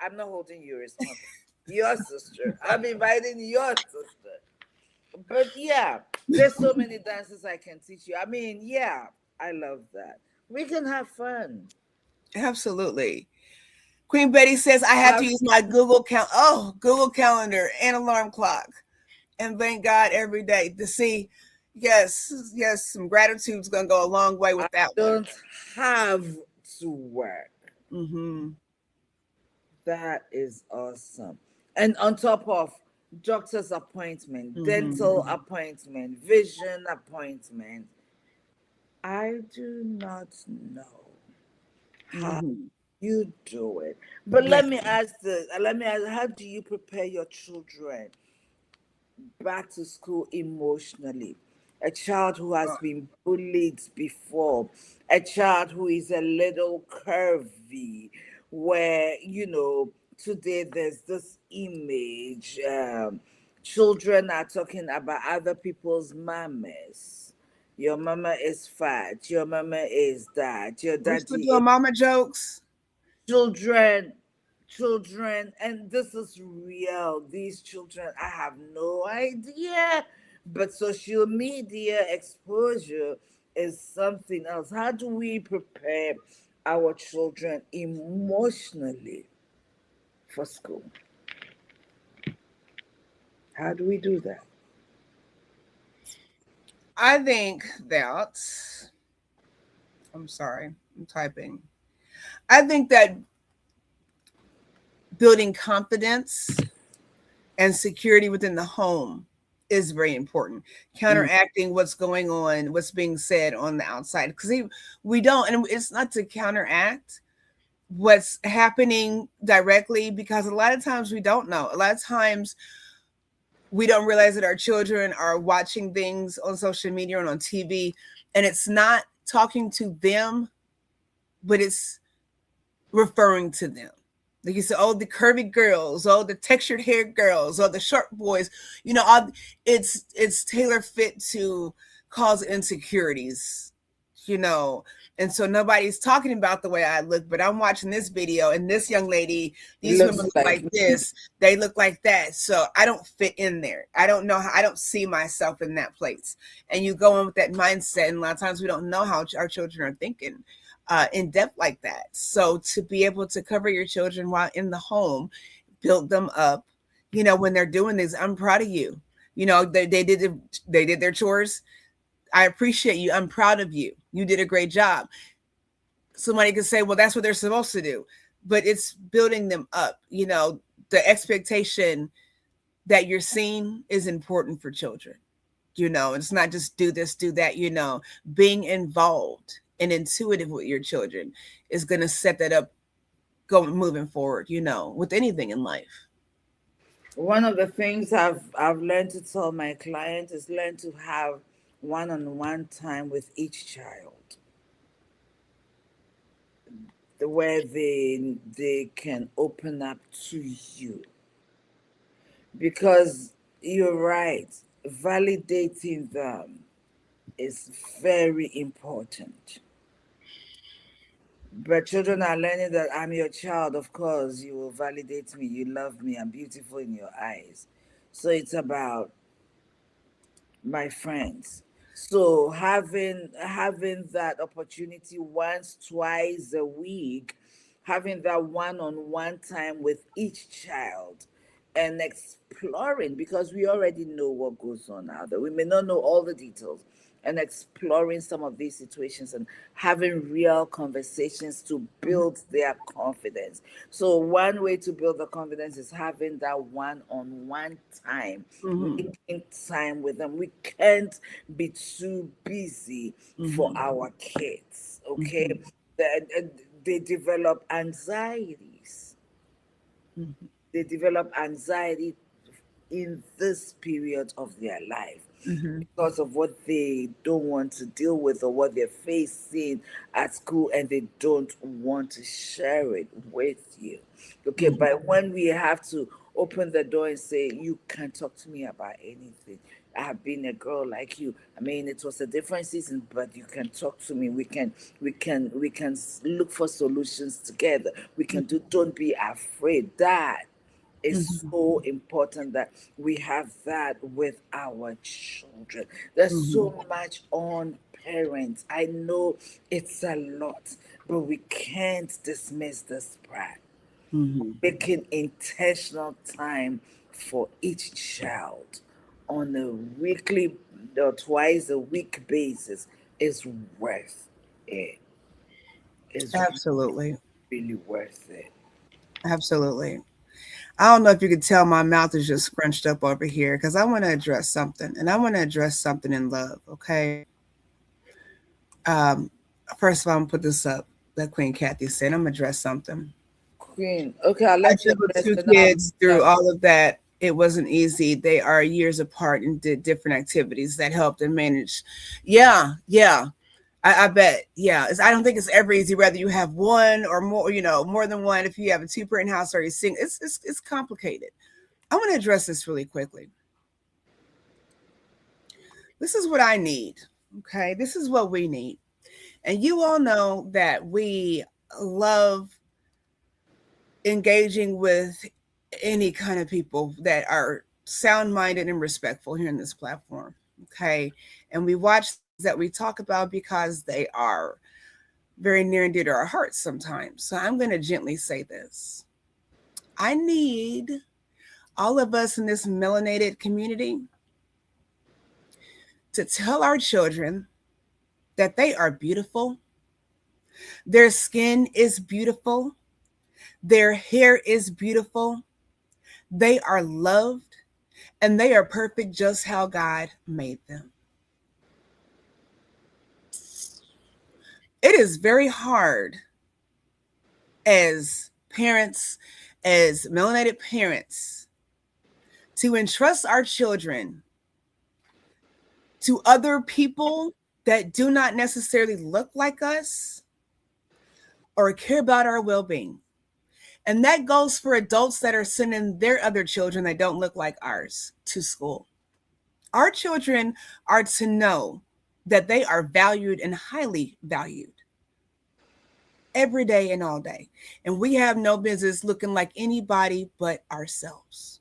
I'm not holding you responsible. Your sister. I'm inviting your sister. But yeah, there's so many dances I can teach you. I mean, yeah, I love that. We can have fun. Absolutely. Queen Betty says I have to Have use my Google Calendar and alarm clock, and thank God every day to see. Yes, yes, some gratitude's gonna go a long way I with that one. don't have to work. Mm-hmm. That is awesome. And on top of doctor's appointment, Mm-hmm. dental appointment, vision appointment, I do not know how Mm-hmm. you do it. But Yeah. let me ask this. Let me ask, how do you prepare your children back to school emotionally? A child who has been bullied before, a child who is a little curvy, where, today there's this image. Children are talking about other people's mamas. Your mama is fat, your mama is that, your We're still daddy is. doing mama jokes. Children children and this is real. These children, I have no idea, but social media exposure is something else. How do we prepare our children emotionally for school? How do we do that? I think that I'm sorry, I'm typing. I think that building confidence and security within the home is very important. Mm. Counteracting what's going on, what's being said on the outside, because we don't, and it's not to counteract what's happening directly, because a lot of times we don't know. A lot of times we don't realize that our children are watching things on social media and on TV, and it's not talking to them, but it's referring to them. Like you said, oh, the curvy girls, oh, the textured hair girls, oh, the short boys. It's tailor fit to cause insecurities, you know. And so nobody's talking about the way I look, but I'm watching this video, and this young lady, It these women looks look like like this, they look like that. So I don't fit in there. I don't know how, I don't see myself in that place. And you go in with that mindset, and a lot of times we don't know how our children are thinking in depth like that. So to be able to cover your children while in the home, build them up, when they're doing this, I'm proud of you. They did their chores. I appreciate you. I'm proud of you. You did a great job. Somebody could say, well, that's what they're supposed to do, but it's building them up. The expectation that you're seeing is important for children. It's not just do this, do that. Being involved and intuitive with your children is going to set that up going moving forward, with anything in life. one of the things I've learned to tell my clients is learn to have one-on-one time with each child, where they can open up to you, because you're right, validating them is very important. But children are learning that I'm your child. Of course you will validate me, you love me, I'm beautiful in your eyes. So it's about my friends. So having that opportunity once, twice a week, having that one-on-one time with each child, and exploring, because we already know what goes on out there. We may not know all the details, and exploring some of these situations and having real conversations to Mhm, build their confidence. So one way to build the confidence is having that one-on-one time, mhm, making time with them. We can't be too busy for mhm, our kids, okay? mhm, They, they develop anxieties. mhm, They develop anxiety in this period of their life mhm, because of what they don't want to deal with or what they're facing at school, and they don't want to share it with you. Okay, mhm, but when we have to open the door and say, you can talk to me about anything, I have been a girl like you. I mean, it was a different season, but you can talk to me. We can look for solutions together. We can do. Don't be afraid. That is Mhm. so important that we have that with our children. There's Mhm. so much on parents. I know it's a lot, but we can't dismiss this part. Mhm. Making intentional time for each child on a weekly or twice a week basis is worth it. Is Absolutely. really worth it. Absolutely. I don't know if you can tell my mouth is just scrunched up over here because I want to address something and I want to address something in love. Okay. Um, First of all, I'm going to put this up that Queen Kathy said. I'm going to address something. Queen, okay, I'll I let you juggled address two it now. kids through all of that. It wasn't easy. They are years apart and did different activities that helped them manage. Yeah, yeah. I bet. Yeah. I don't think it's ever easy whether you have one or more, more than one. If you have a two-parent house or you sing, it's complicated. I want to address this really quickly. This is what I need. Okay. This is what we need. And you all know that we love engaging with any kind of people that are sound minded and respectful here in this platform. Okay. And we watch things that we talk about because they are very near and dear to our hearts sometimes. So I'm going to gently say this. I need all of us in this melanated community to tell our children that they are beautiful, their skin is beautiful, their hair is beautiful, they are loved, and they are perfect just how God made them. It is very hard as parents, as melanated parents, to entrust our children to other people that do not necessarily look like us or care about our well being. And that goes for adults that are sending their other children that don't look like ours to school. Our children are to know that they are valued and highly valued every day and all day. And we have no business looking like anybody but ourselves.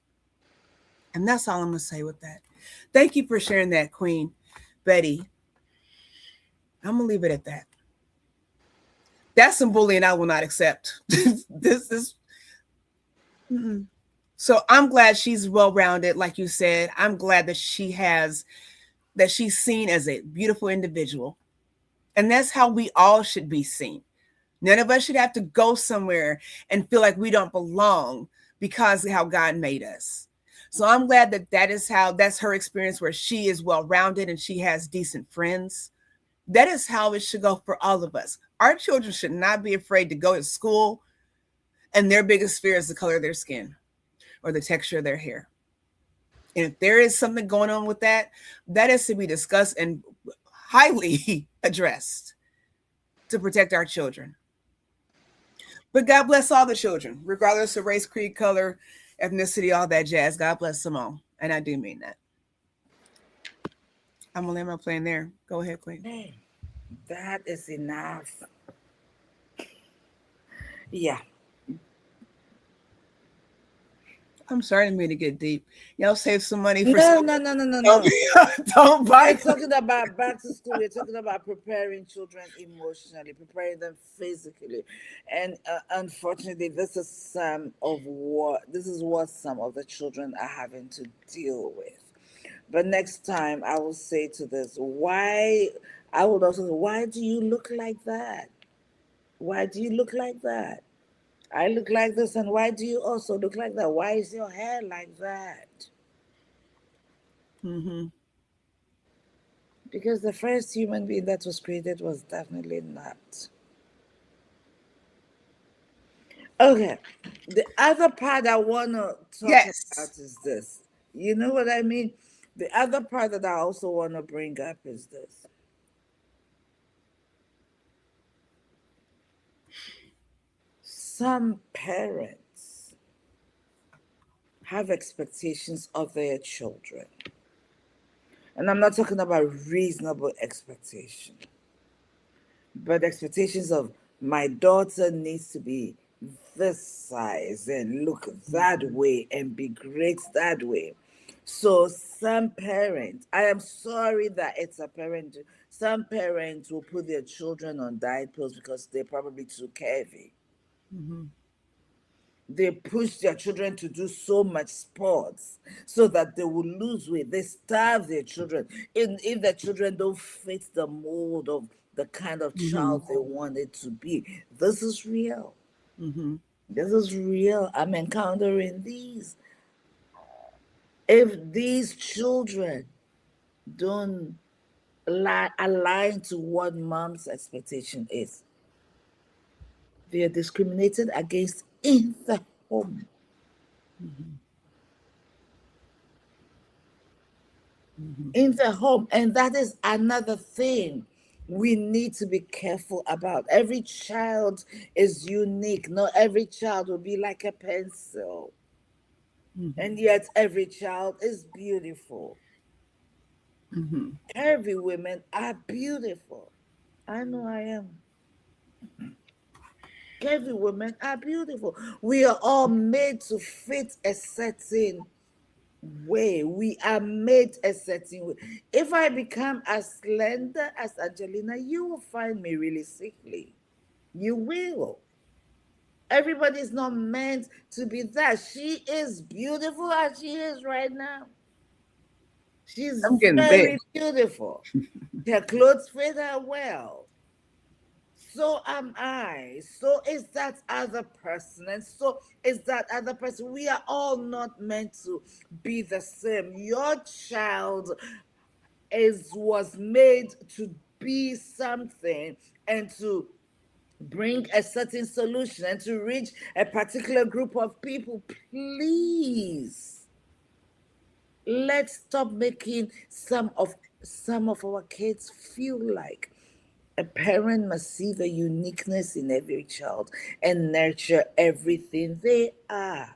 And that's all I'm going to say with that. Thank you for sharing that, Queen Betty. I'm going to leave it at that. That's some bullying I will not accept. This is. Mm-mm. So I'm glad she's well rounded, like you said. I'm glad that she's seen as a beautiful individual. And that's how we all should be seen. None of us should have to go somewhere and feel like we don't belong because of how God made us. So I'm glad that that's her experience where she is well rounded and she has decent friends. That is how it should go for all of us. Our children should not be afraid to go to school and their biggest fear is the color of their skin or the texture of their hair. And if there is something going on with that, that is to be discussed and highly addressed to protect our children. But God bless all the children, regardless of race, creed, color, ethnicity, all that jazz. God bless them all. And I do mean that. I'm going to land my plane there. Go ahead, Queen. Hey, that is enough. Yeah. I'm sorry to me to get deep. Y'all save some money for No, school. no, no, no, no, Don't, no. don't We're buy. talking about back to school. We're talking about preparing children emotionally, preparing them physically, and unfortunately, this is what some of the children are having to deal with. But next time, I will say to this: why? I would also say, why do you look like that? Why do you look like that? I look like this, and why do you also look like that? Why is your hair like that? Mm-hmm. Because the first human being that was created was definitely not. Okay. The other part I want to talk about Yes. is this. You know what I mean? The other part that I also want to bring up is this. Some parents have expectations of their children. And I'm not talking about reasonable expectation, but expectations of my daughter needs to be this size and look that way and be great that way. So some parents, I am sorry that it's a parent, some parents will put their children on diet pills because they're probably too curvy. Mhm. They push their children to do so much sports so that they will lose weight. They starve their children. If the children don't fit the mold of the kind of Mhm. child they want it to be, this is real. Mhm. This is real. I'm encountering these. If these children don't align to what mom's expectation is, they are discriminated against in the home. Mhm. Mhm. In the home. And that is another thing we need to be careful about. Every child is unique. Not every child will be like a pencil. Mhm. And yet, every child is beautiful. Mhm. Curvy women are beautiful. I know I am. Curvy women are beautiful. We are all made to fit a certain way. We are made a certain way. If I become as slender as Angelina, you will find me really sickly. You will. Everybody's not meant to be that. She is beautiful as she is right now. She's I'm getting big. very beautiful. Her clothes fit her well. So am I. So is that other person. And so is that other person. We are all not meant to be the same. Your child was made to be something and to bring a certain solution and to reach a particular group of people. Please, let's stop making some of our kids feel like a parent must see the uniqueness in every child and nurture everything they are.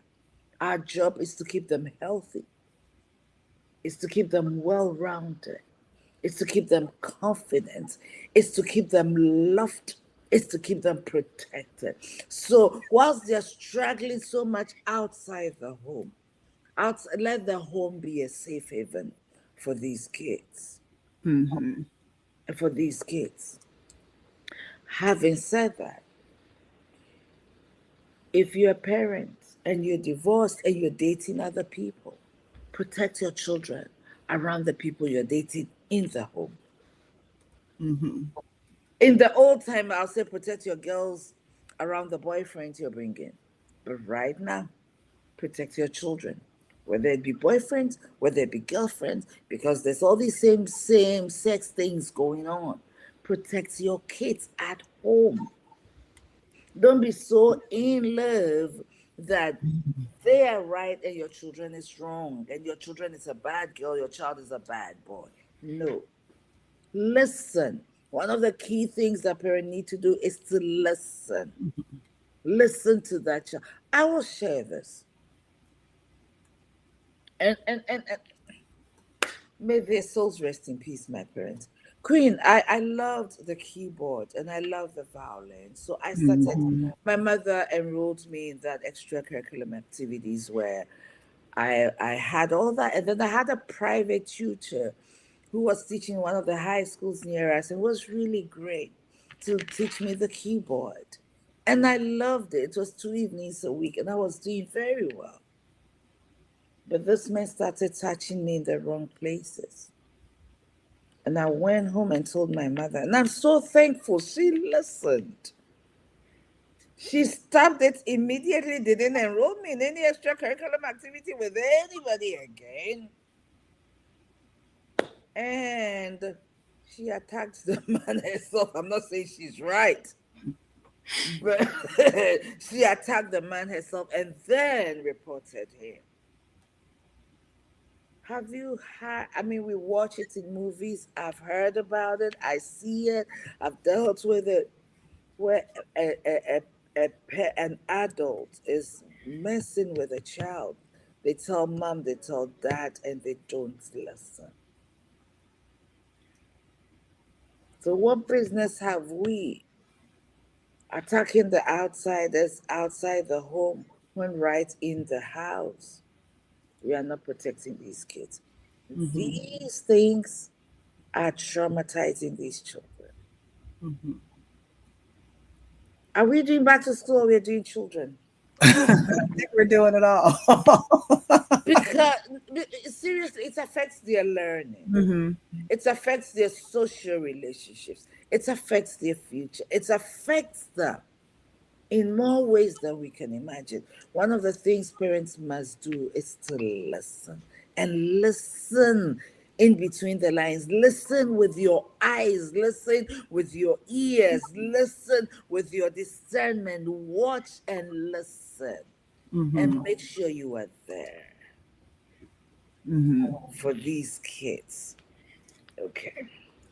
Our job is to keep them healthy, is to keep them well rounded, is to keep them confident, is to keep them loved, is to keep them protected. So whilst they're struggling so much outside the home, let the home be a safe haven for these kids. Mhm. For these kids. Having said that, if you're a parent and you're divorced and you're dating other people, protect your children around the people you're dating in the home. Mhm. In the old time, I'll say protect your girls around the boyfriends you're bringing. But right now, protect your children, whether it be boyfriends, whether it be girlfriends, because there's all these same sex things going on. Protect your kids at home. Don't be so in love that they are right and your children is wrong, and your children is a bad girl, your child is a bad boy. No. Listen. One of the key things that parents need to do is to listen. Listen to that child. I will share this. And may their souls rest in peace, my parents. Queen, I loved the keyboard and I love the violin. So I started, Mhm. my mother enrolled me in that extracurricular activities where I had all that. And then I had a private tutor who was teaching one of the high schools near us. It was really great to teach me the keyboard. And I loved it. It was 2 evenings a week and I was doing very well. But this man started touching me in the wrong places. And I went home and told my mother. And I'm so thankful. She listened. She stopped it immediately, didn't enroll me in any extracurricular activity with anybody again. And she attacked the man herself. I'm not saying she's right, but she attacked the man herself and then reported him. Have you had? I mean, we watch it in movies. I've heard about it. I see it. I've dealt with it. Where an adult is messing with a child, they tell mom, they tell dad, and they don't listen. So what business have we attacking the outsiders outside the home when right in the house we are not protecting these kids? Mm-hmm. These things are traumatizing these children. Mm-hmm. Are we doing back to school or we're doing children? I think we're doing it all. Because seriously, it affects their learning. Mm-hmm. It affects their social relationships. It affects their future. It affects them in more ways than we can imagine. One of the things parents must do is to listen and listen in between the lines. Listen with your eyes, listen with your ears, listen with your discernment. Watch and listen Mm-hmm. and make sure you are there Mm-hmm. for these kids. Okay.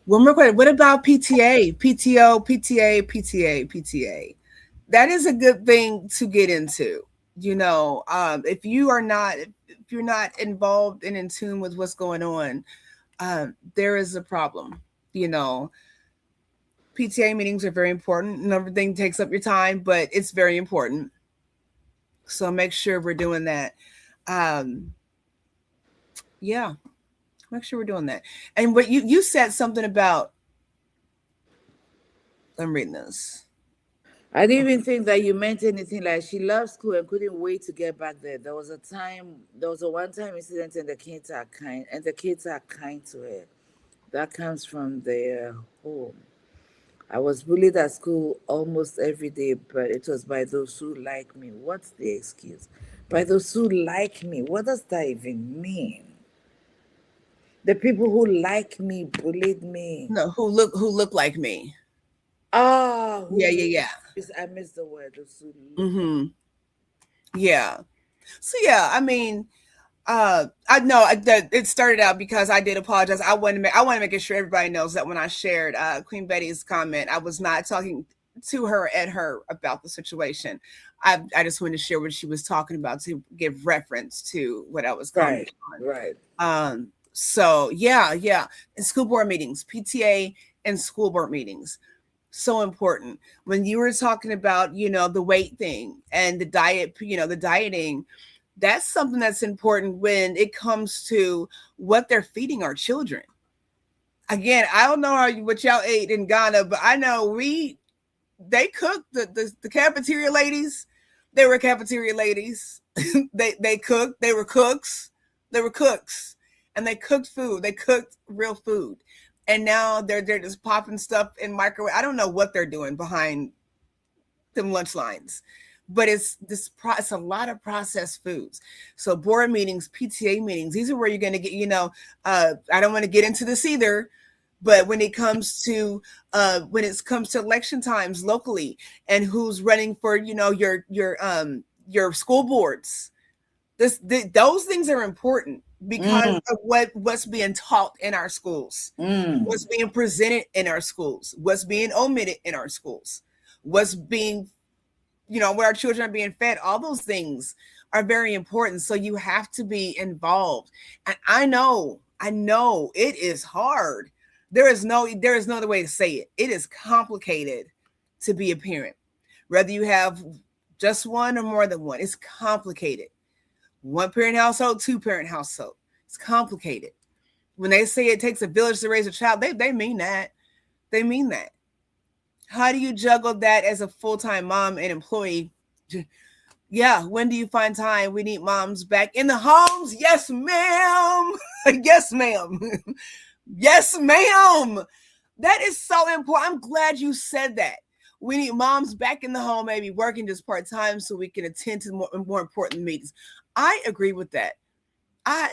One more question. What about PTA, PTO, PTA, PTA, PTA? That is a good thing to get into. If you're not involved and in tune with what's going on, there is a problem. You know, PTA meetings are very important. And everything takes up your time, but it's very important. So make sure we're doing that. Um, yeah, make sure we're doing that. And what you said something about. I'm reading this. I didn't even think that you meant anything like she loved school and couldn't wait to get back there. There was a one-time incident and the kids are kind, and the kids are kind to her. That comes from their home. I was bullied at school almost every day, but it was by those who like me. What's the excuse? By those who like me. What does that even mean? The people who like me bullied me. No, who look like me. Ah, Yeah, who yeah, yeah. I missed the word. Those who look. Mm-hmm. Yeah. So yeah, I mean, I know that it started out because I did apologize. I want to make sure everybody knows that when I shared Queen Betty's comment, I was not talking to her and her about the situation. I just wanted to share what she was talking about to give reference to what I was commenting Right, right. on. So yeah, yeah. And school board meetings, PTA and school board meetings, so important. When you were talking about, the weight thing and the diet, the dieting, that's something that's important when it comes to what they're feeding our children. Again, I don't know what y'all ate in Ghana, but I know they cooked the cafeteria ladies. They were cafeteria ladies. They cooked. They were cooks. They were cooks, and they cooked food. They cooked real food, and now they're just popping stuff in microwave. I don't know what they're doing behind them lunch lines, but it's a lot of processed foods. So board meetings, PTA meetings, these are where you're going to get. I don't want to get into this either, but when it comes to election times locally and who's running for your school boards, those things are important because Mm, of what's being taught in our schools, mm, what's being presented in our schools, what's being omitted in our schools, what's being where our children are being fed. All those things are very important, so you have to be involved. And I know it is hard. There is no other way to say it. It is complicated to be a parent, whether you have just one or more than one. It's complicated. One parent household, two parent household. It's complicated. When they say it takes a village to raise a child, they mean that. They mean that. How do you juggle that as a full-time mom and employee? Yeah, when do you find time? We need moms back in the homes. Yes, ma'am. Yes, ma'am. Yes, ma'am. That is so important. I'm glad you said that. We need moms back in the home, maybe working just part time so we can attend to more important meetings. I agree with that. I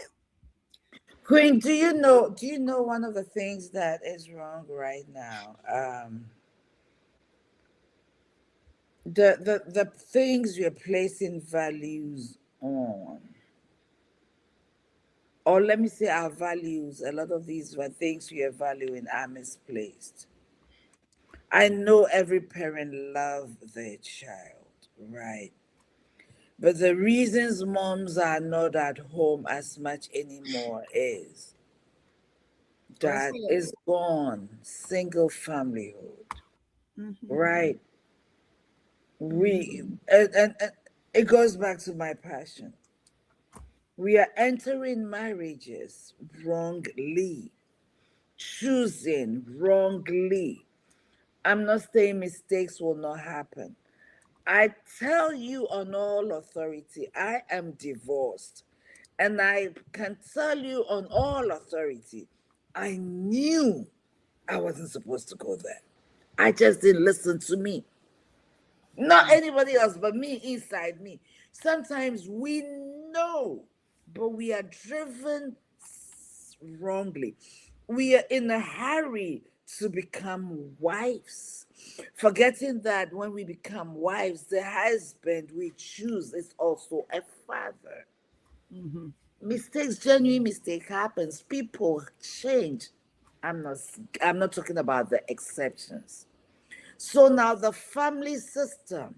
Queen, do you know one of the things that is wrong right now? The things you're placing values on, or let me say our values, a lot of these were things we are valuing are misplaced. I know every parent loves their child, right? But the reasons moms are not at home as much anymore is Let's that hear is it. gone, single familyhood, Mm-hmm. right? Mm-hmm. And it goes back to my passion. We are entering marriages wrongly, choosing wrongly. I'm not saying mistakes will not happen. I tell you on all authority, I am divorced. And I can tell you on all authority, I knew I wasn't supposed to go there. I just didn't listen to me. Not anybody else, but me inside me. Sometimes we know, but we are driven wrongly. We are in a hurry to become wives, forgetting that when we become wives, the husband we choose is also a father. Mm-hmm. Mistakes, genuine mistake happens. People change. I'm not I'm not talking about the exceptions. So now the family system,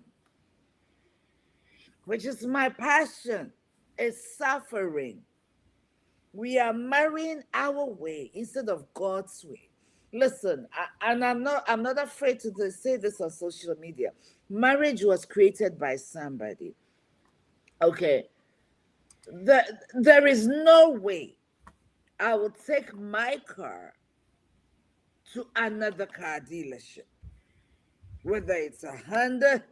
which is my passion, is suffering. We are marrying our way instead of God's way. Listen, and I'm not afraid to say this on social media. Marriage was created by somebody. Okay. There is no way I would take my car to another car dealership, whether it's a Honda,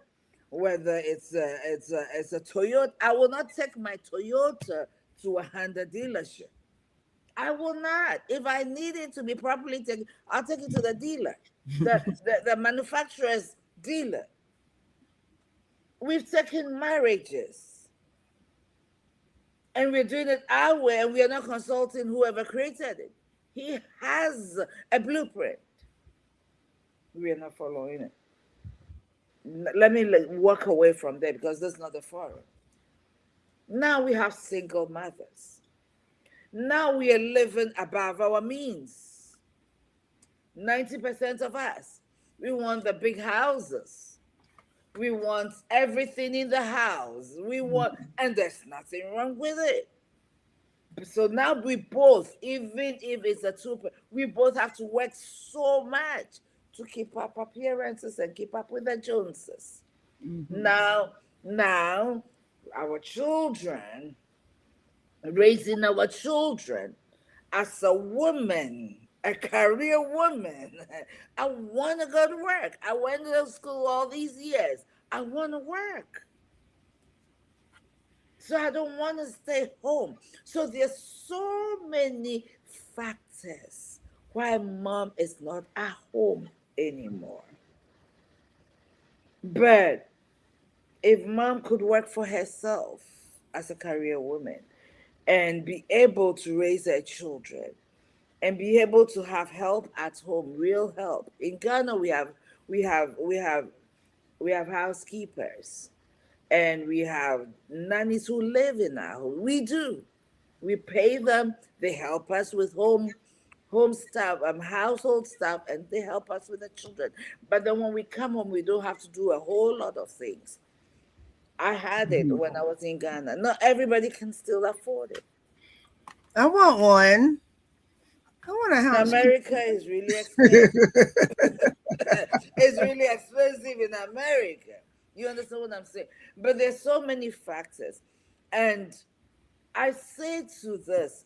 whether it's a Toyota. I will not take my Toyota to a Honda dealership. I will not. If I need it to be properly taken, I'll take it to the dealer, the manufacturer's dealer. We've taken marriages and we're doing it our way, and we are not consulting whoever created it. He has a blueprint. We are not following it. Let me walk away from there because that's not the forum. Now we have single mothers. Now we are living above our means. 90% of us. We want the big houses. We want everything in the house. And there's nothing wrong with it. So now we both, even if it's a two, we both have to work so much to keep up appearances and keep up with the Joneses. Mm-hmm. Now, our children, raising our children as a woman, a career woman. I want to go to work. I went to school all these years. I want to work. So I don't want to stay home. So there's so many factors why mom is not at home anymore. But if mom could work for herself as a career woman and be able to raise her children and be able to have help at home, real help. In Ghana, we have we have we have housekeepers and we have nannies who live in our home. We do. We pay them. They help us with home stuff, household stuff, and they help us with the children. But then when we come home, we don't have to do a whole lot of things. I had it Mm-hmm. when I was in Ghana. Not everybody can still afford it. I want one. I want a housekeeper. America is really expensive. It's really expensive in America. You understand what I'm saying? But there's so many factors. And I say to this,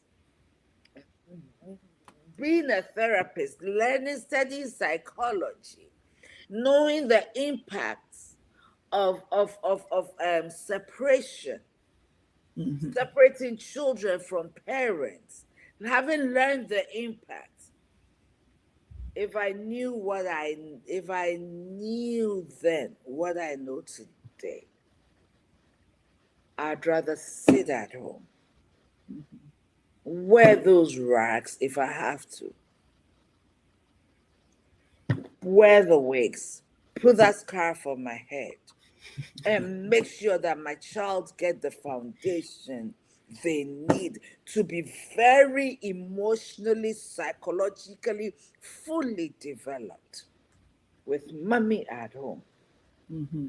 being a therapist, learning, studying psychology, knowing the impacts of separation, Mm-hmm. separating children from parents, having learned the impacts. If I knew then what I know today, I'd rather sit at home, wear those rags if I have to, wear the wigs, put that scarf on my head, and make sure that my child get the foundation they need to be very emotionally, psychologically, fully developed with mommy at home. Mm-hmm.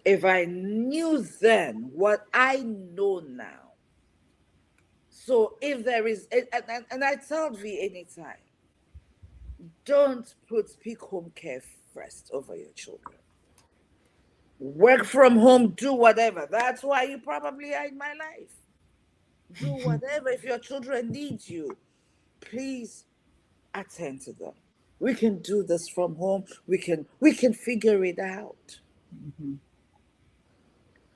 If I knew then what I know now, So if there is, and I tell V anytime, don't put peak home care first over your children. Work from home, do whatever. That's why you probably are in my life. Do whatever. If your children need you, please attend to them. We can do this from home. We can figure it out.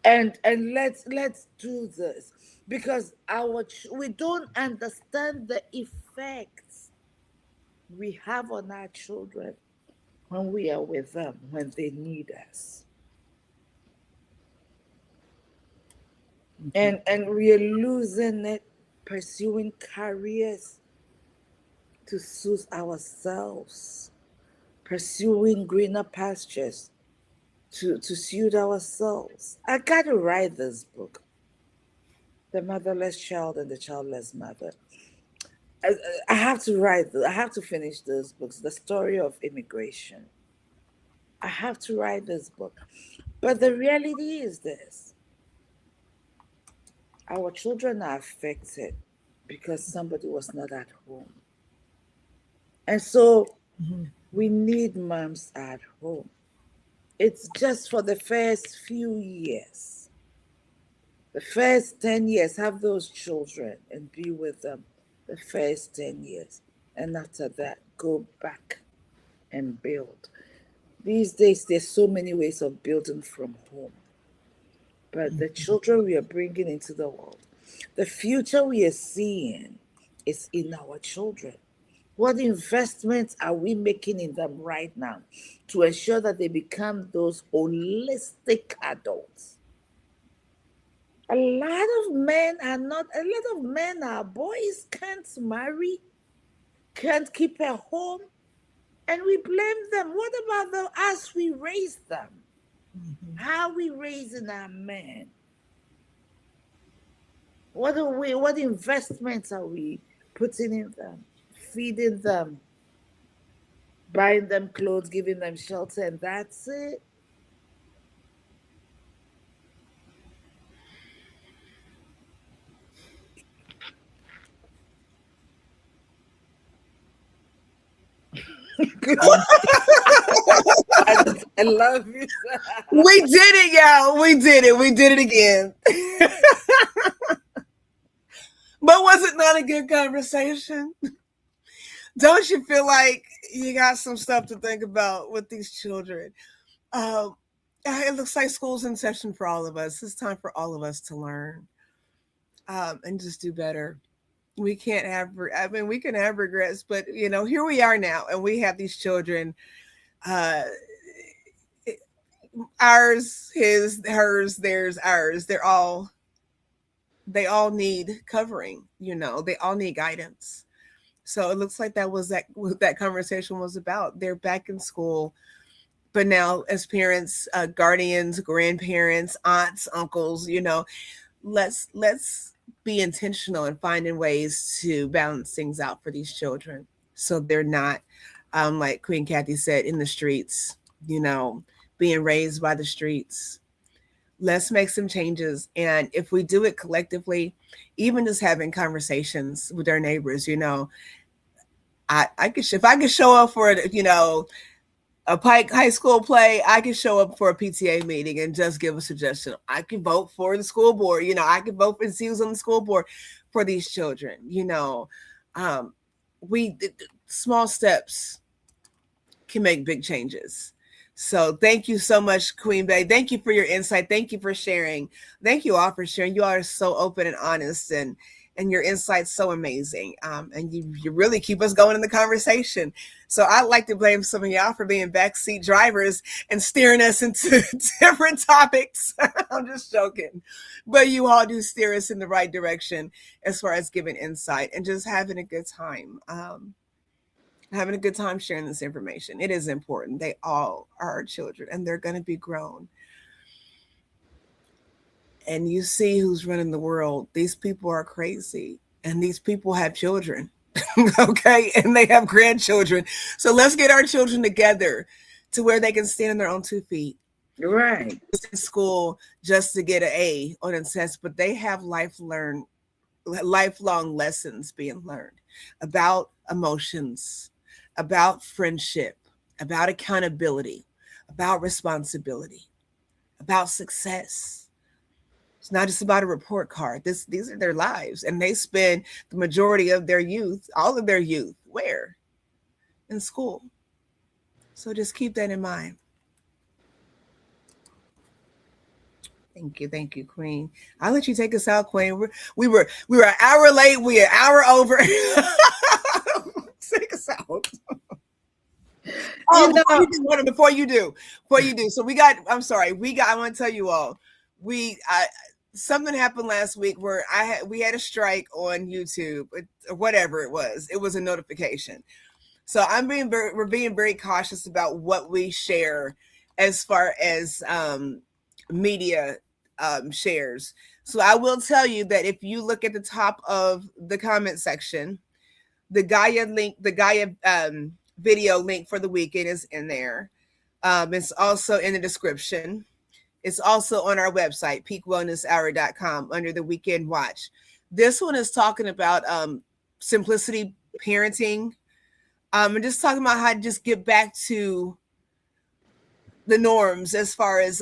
And let's do this because we don't understand the effects we have on our children when we are with them when they need us. And we are losing it pursuing careers to suit ourselves, pursuing greener pastures to suit ourselves. I gotta write this book, The Motherless Child and the Childless Mother. I, I have to I have to finish those books, the story of immigration. I have to write this book. But the reality is this: our children are affected because somebody was not at home. And so we need moms at home. It's just for the first few years. The first 10 years, have those children and be with them the first 10 years. And after that, go back and build. These days, there's so many ways of building from home. But the children we are bringing into the world, the future we are seeing is in our children. What investments are we making in them right now to ensure that they become those holistic adults? A lot of men are not, a lot of men are boys, can't marry, can't keep a home, and we blame them. What about us? We raise them. How are we raising our men? What investments are we putting in them? Feeding them, buying them clothes, giving them shelter, and that's it. I love you. We did it, y'all. We did it. We did it again. But was it not a good conversation? Don't you feel like you got some stuff to think about with these children? Um, it looks like school's in session for all of us. It's time for all of us to learn and just do better. We can't have, I mean, we can have regrets, but here we are now, and we have these children. Uh, Ours, his, hers, theirs, ours. They all need covering. They all need guidance. So it looks like that was what that conversation was about. They're back in school, but now as parents, guardians, grandparents, aunts, uncles, let's be intentional in finding ways to balance things out for these children, so they're not, like Queen Kathy said, in the streets, you know, being raised by the streets. Let's make some changes, and if we do it collectively, even just having conversations with our neighbors, I could, if I could show up for a Pike High School play, I can show up for a PTA meeting and just give a suggestion. I can vote for the school board. I can vote and see who's on the school board for these children. Um, we small steps can make big changes. So thank you so much, Queen Bay. Thank you for your insight. Thank you for sharing. Thank you all for sharing. You all are so open and honest, and your insight's so amazing. And you really keep us going in the conversation. So I'd like to blame some of y'all for being backseat drivers and steering us into different topics. I'm just joking. But you all do steer us in the right direction as far as giving insight and just having a good time. Having a good time sharing this information. It is important. They all are our children, and they're going to be grown. And you see who's running the world. These people are crazy, and these people have children. Okay, and they have grandchildren. So let's get our children together to where they can stand on their own 2 feet. Right. In school just to get an A on a test, but they have lifelong lessons being learned about emotions, about friendship, about accountability, about responsibility, about success. It's not just about a report card. These are their lives, and they spend the majority of their youth, all of their youth, where? In school. So just keep that in mind. Thank you, Queen. I'll let you take us out, Queen. We were an hour late. We an hour over. Take us out. Oh, You know, before you do. So we got. I'm sorry. We got. I want to tell you all. Something happened last week where we had a strike on YouTube or whatever it was. It was a notification. So we're being very cautious about what we share as far as media shares. So I will tell you that if you look at the top of the comment section, the Gaia link, the Gaia video link for the weekend is in there. It's also in the description. It's also on our website, peakwellnesshour.com, under the weekend watch. This one is talking about simplicity parenting. And just talking about how to just get back to the norms as far as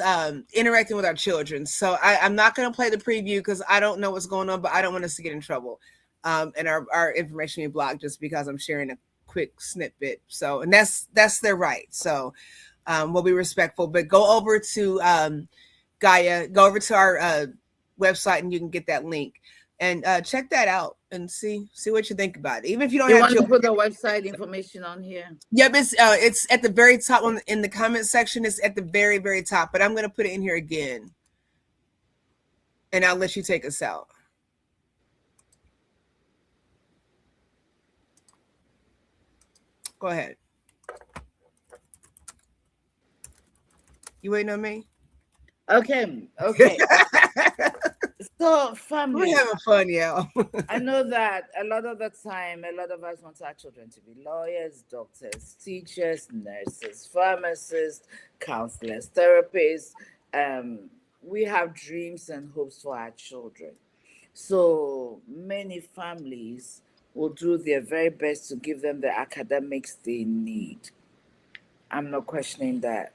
interacting with our children. So I'm not going to play the preview because I don't know what's going on, but I don't want us to get in trouble and our information be blocked just because I'm sharing a quick snippet. So, and that's their right. So we'll be respectful, but go over to Gaia, go over to our website and you can get that link and check that out and see what you think about it. Even if you don't you have want to children. put the website information on here? Yep, it's at the very top in the comment section. It's at the very, very top, but I'm going to put it in here again. And I'll let you take us out. Go ahead. You waiting on me? Okay. So, family. We're having fun, y'all. I know that a lot of the time, a lot of us want our children to be lawyers, doctors, teachers, nurses, pharmacists, counselors, therapists. We have dreams and hopes for our children. So many families will do their very best to give them the academics they need. I'm not questioning that.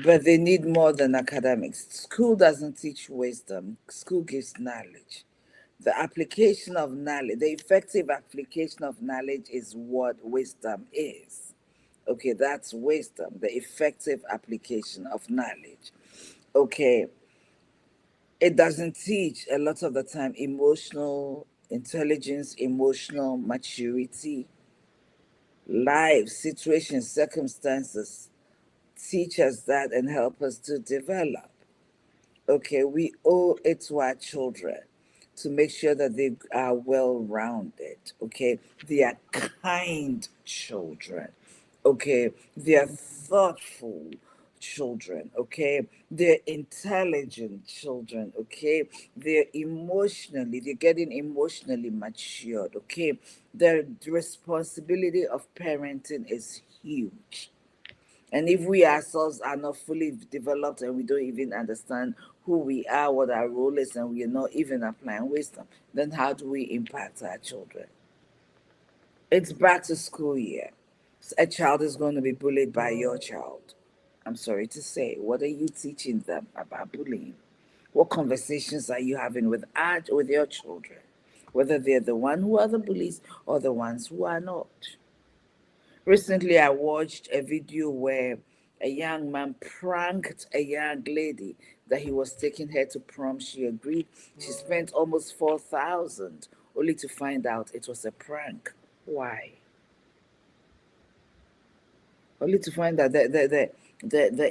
But they need more than academics. School doesn't teach wisdom, school gives knowledge. The application of knowledge, the effective application of knowledge is what wisdom is. Okay, that's wisdom, the effective application of knowledge. Okay, it doesn't teach a lot of the time emotional intelligence, emotional maturity, life, situations, circumstances teach us that and help us to develop. Okay, we owe it to our children to make sure that they are well rounded. Okay, they are kind children. Okay, they are thoughtful children. Okay, they're intelligent children. Okay, they're getting emotionally matured. Okay, the responsibility of parenting is huge. And if we ourselves are not fully developed and we don't even understand who we are, what our role is, and we are not even applying wisdom, then how do we impact our children? It's back to school year. A child is going to be bullied by your child. I'm sorry to say. What are you teaching them about bullying? What conversations are you having with your children? Whether they're the one who are the bullies or the ones who are not. Recently, I watched a video where a young man pranked a young lady that he was taking her to prom. She agreed. She spent almost 4,000 only to find out it was a prank. Why? Only to find out the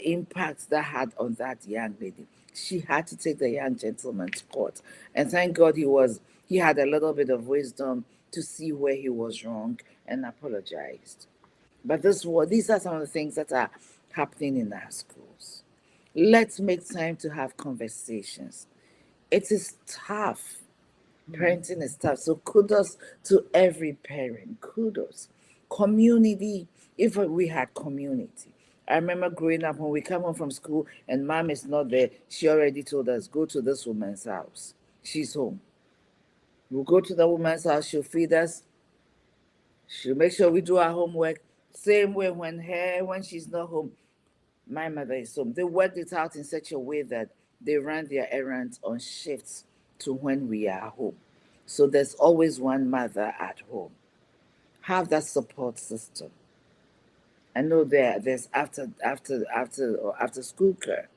impact that had on that young lady. She had to take the young gentleman to court. And thank God he had a little bit of wisdom to see where he was wrong and apologized. But these are some of the things that are happening in our schools. Let's make time to have conversations. It is tough. Parenting is tough. So kudos to every parent. Kudos. Community, if we had community. I remember growing up when we come home from school and mom is not there, she already told us, go to this woman's house. She's home. We'll go to the woman's house, she'll feed us, she'll make sure we do our homework. Same way when she's not home, my mother is home. They worked it out in such a way that they run their errands on shifts to when we are home. So there's always one mother at home. Have that support system. I know there's after school care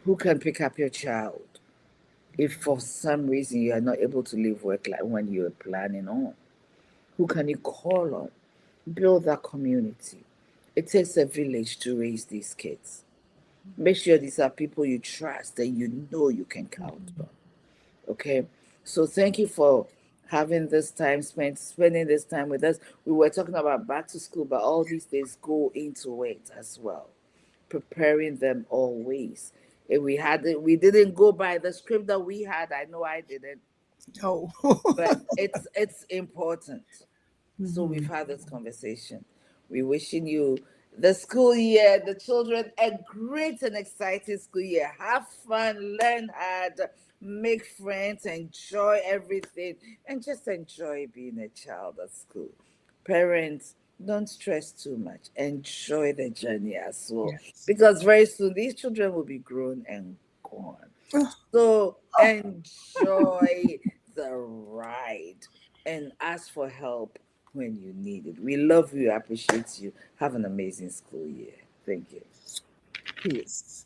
who can pick up your child if for some reason you are not able to leave work like when you're planning on. Who can you call on? Build that community. It takes a village to raise these kids. Make sure these are people you trust and you know you can count on. Okay. So thank you for having this time spending this time with us. We were talking about back to school, but all these things go into it as well. Preparing them always. If we didn't go by the script that we had. I know I didn't, Oh. but it's important. So we've Mhm. had this conversation. We're wishing you the school year, the children, a great and exciting school year. Have fun, learn hard, make friends, enjoy everything, and just enjoy being a child at school. Parents, don't stress too much. Enjoy the journey as well. Yes. Because very soon these children will be grown and gone. So enjoy the ride and ask for help when you need it. We love you, appreciate you. Have an amazing school year. Thank you. Peace.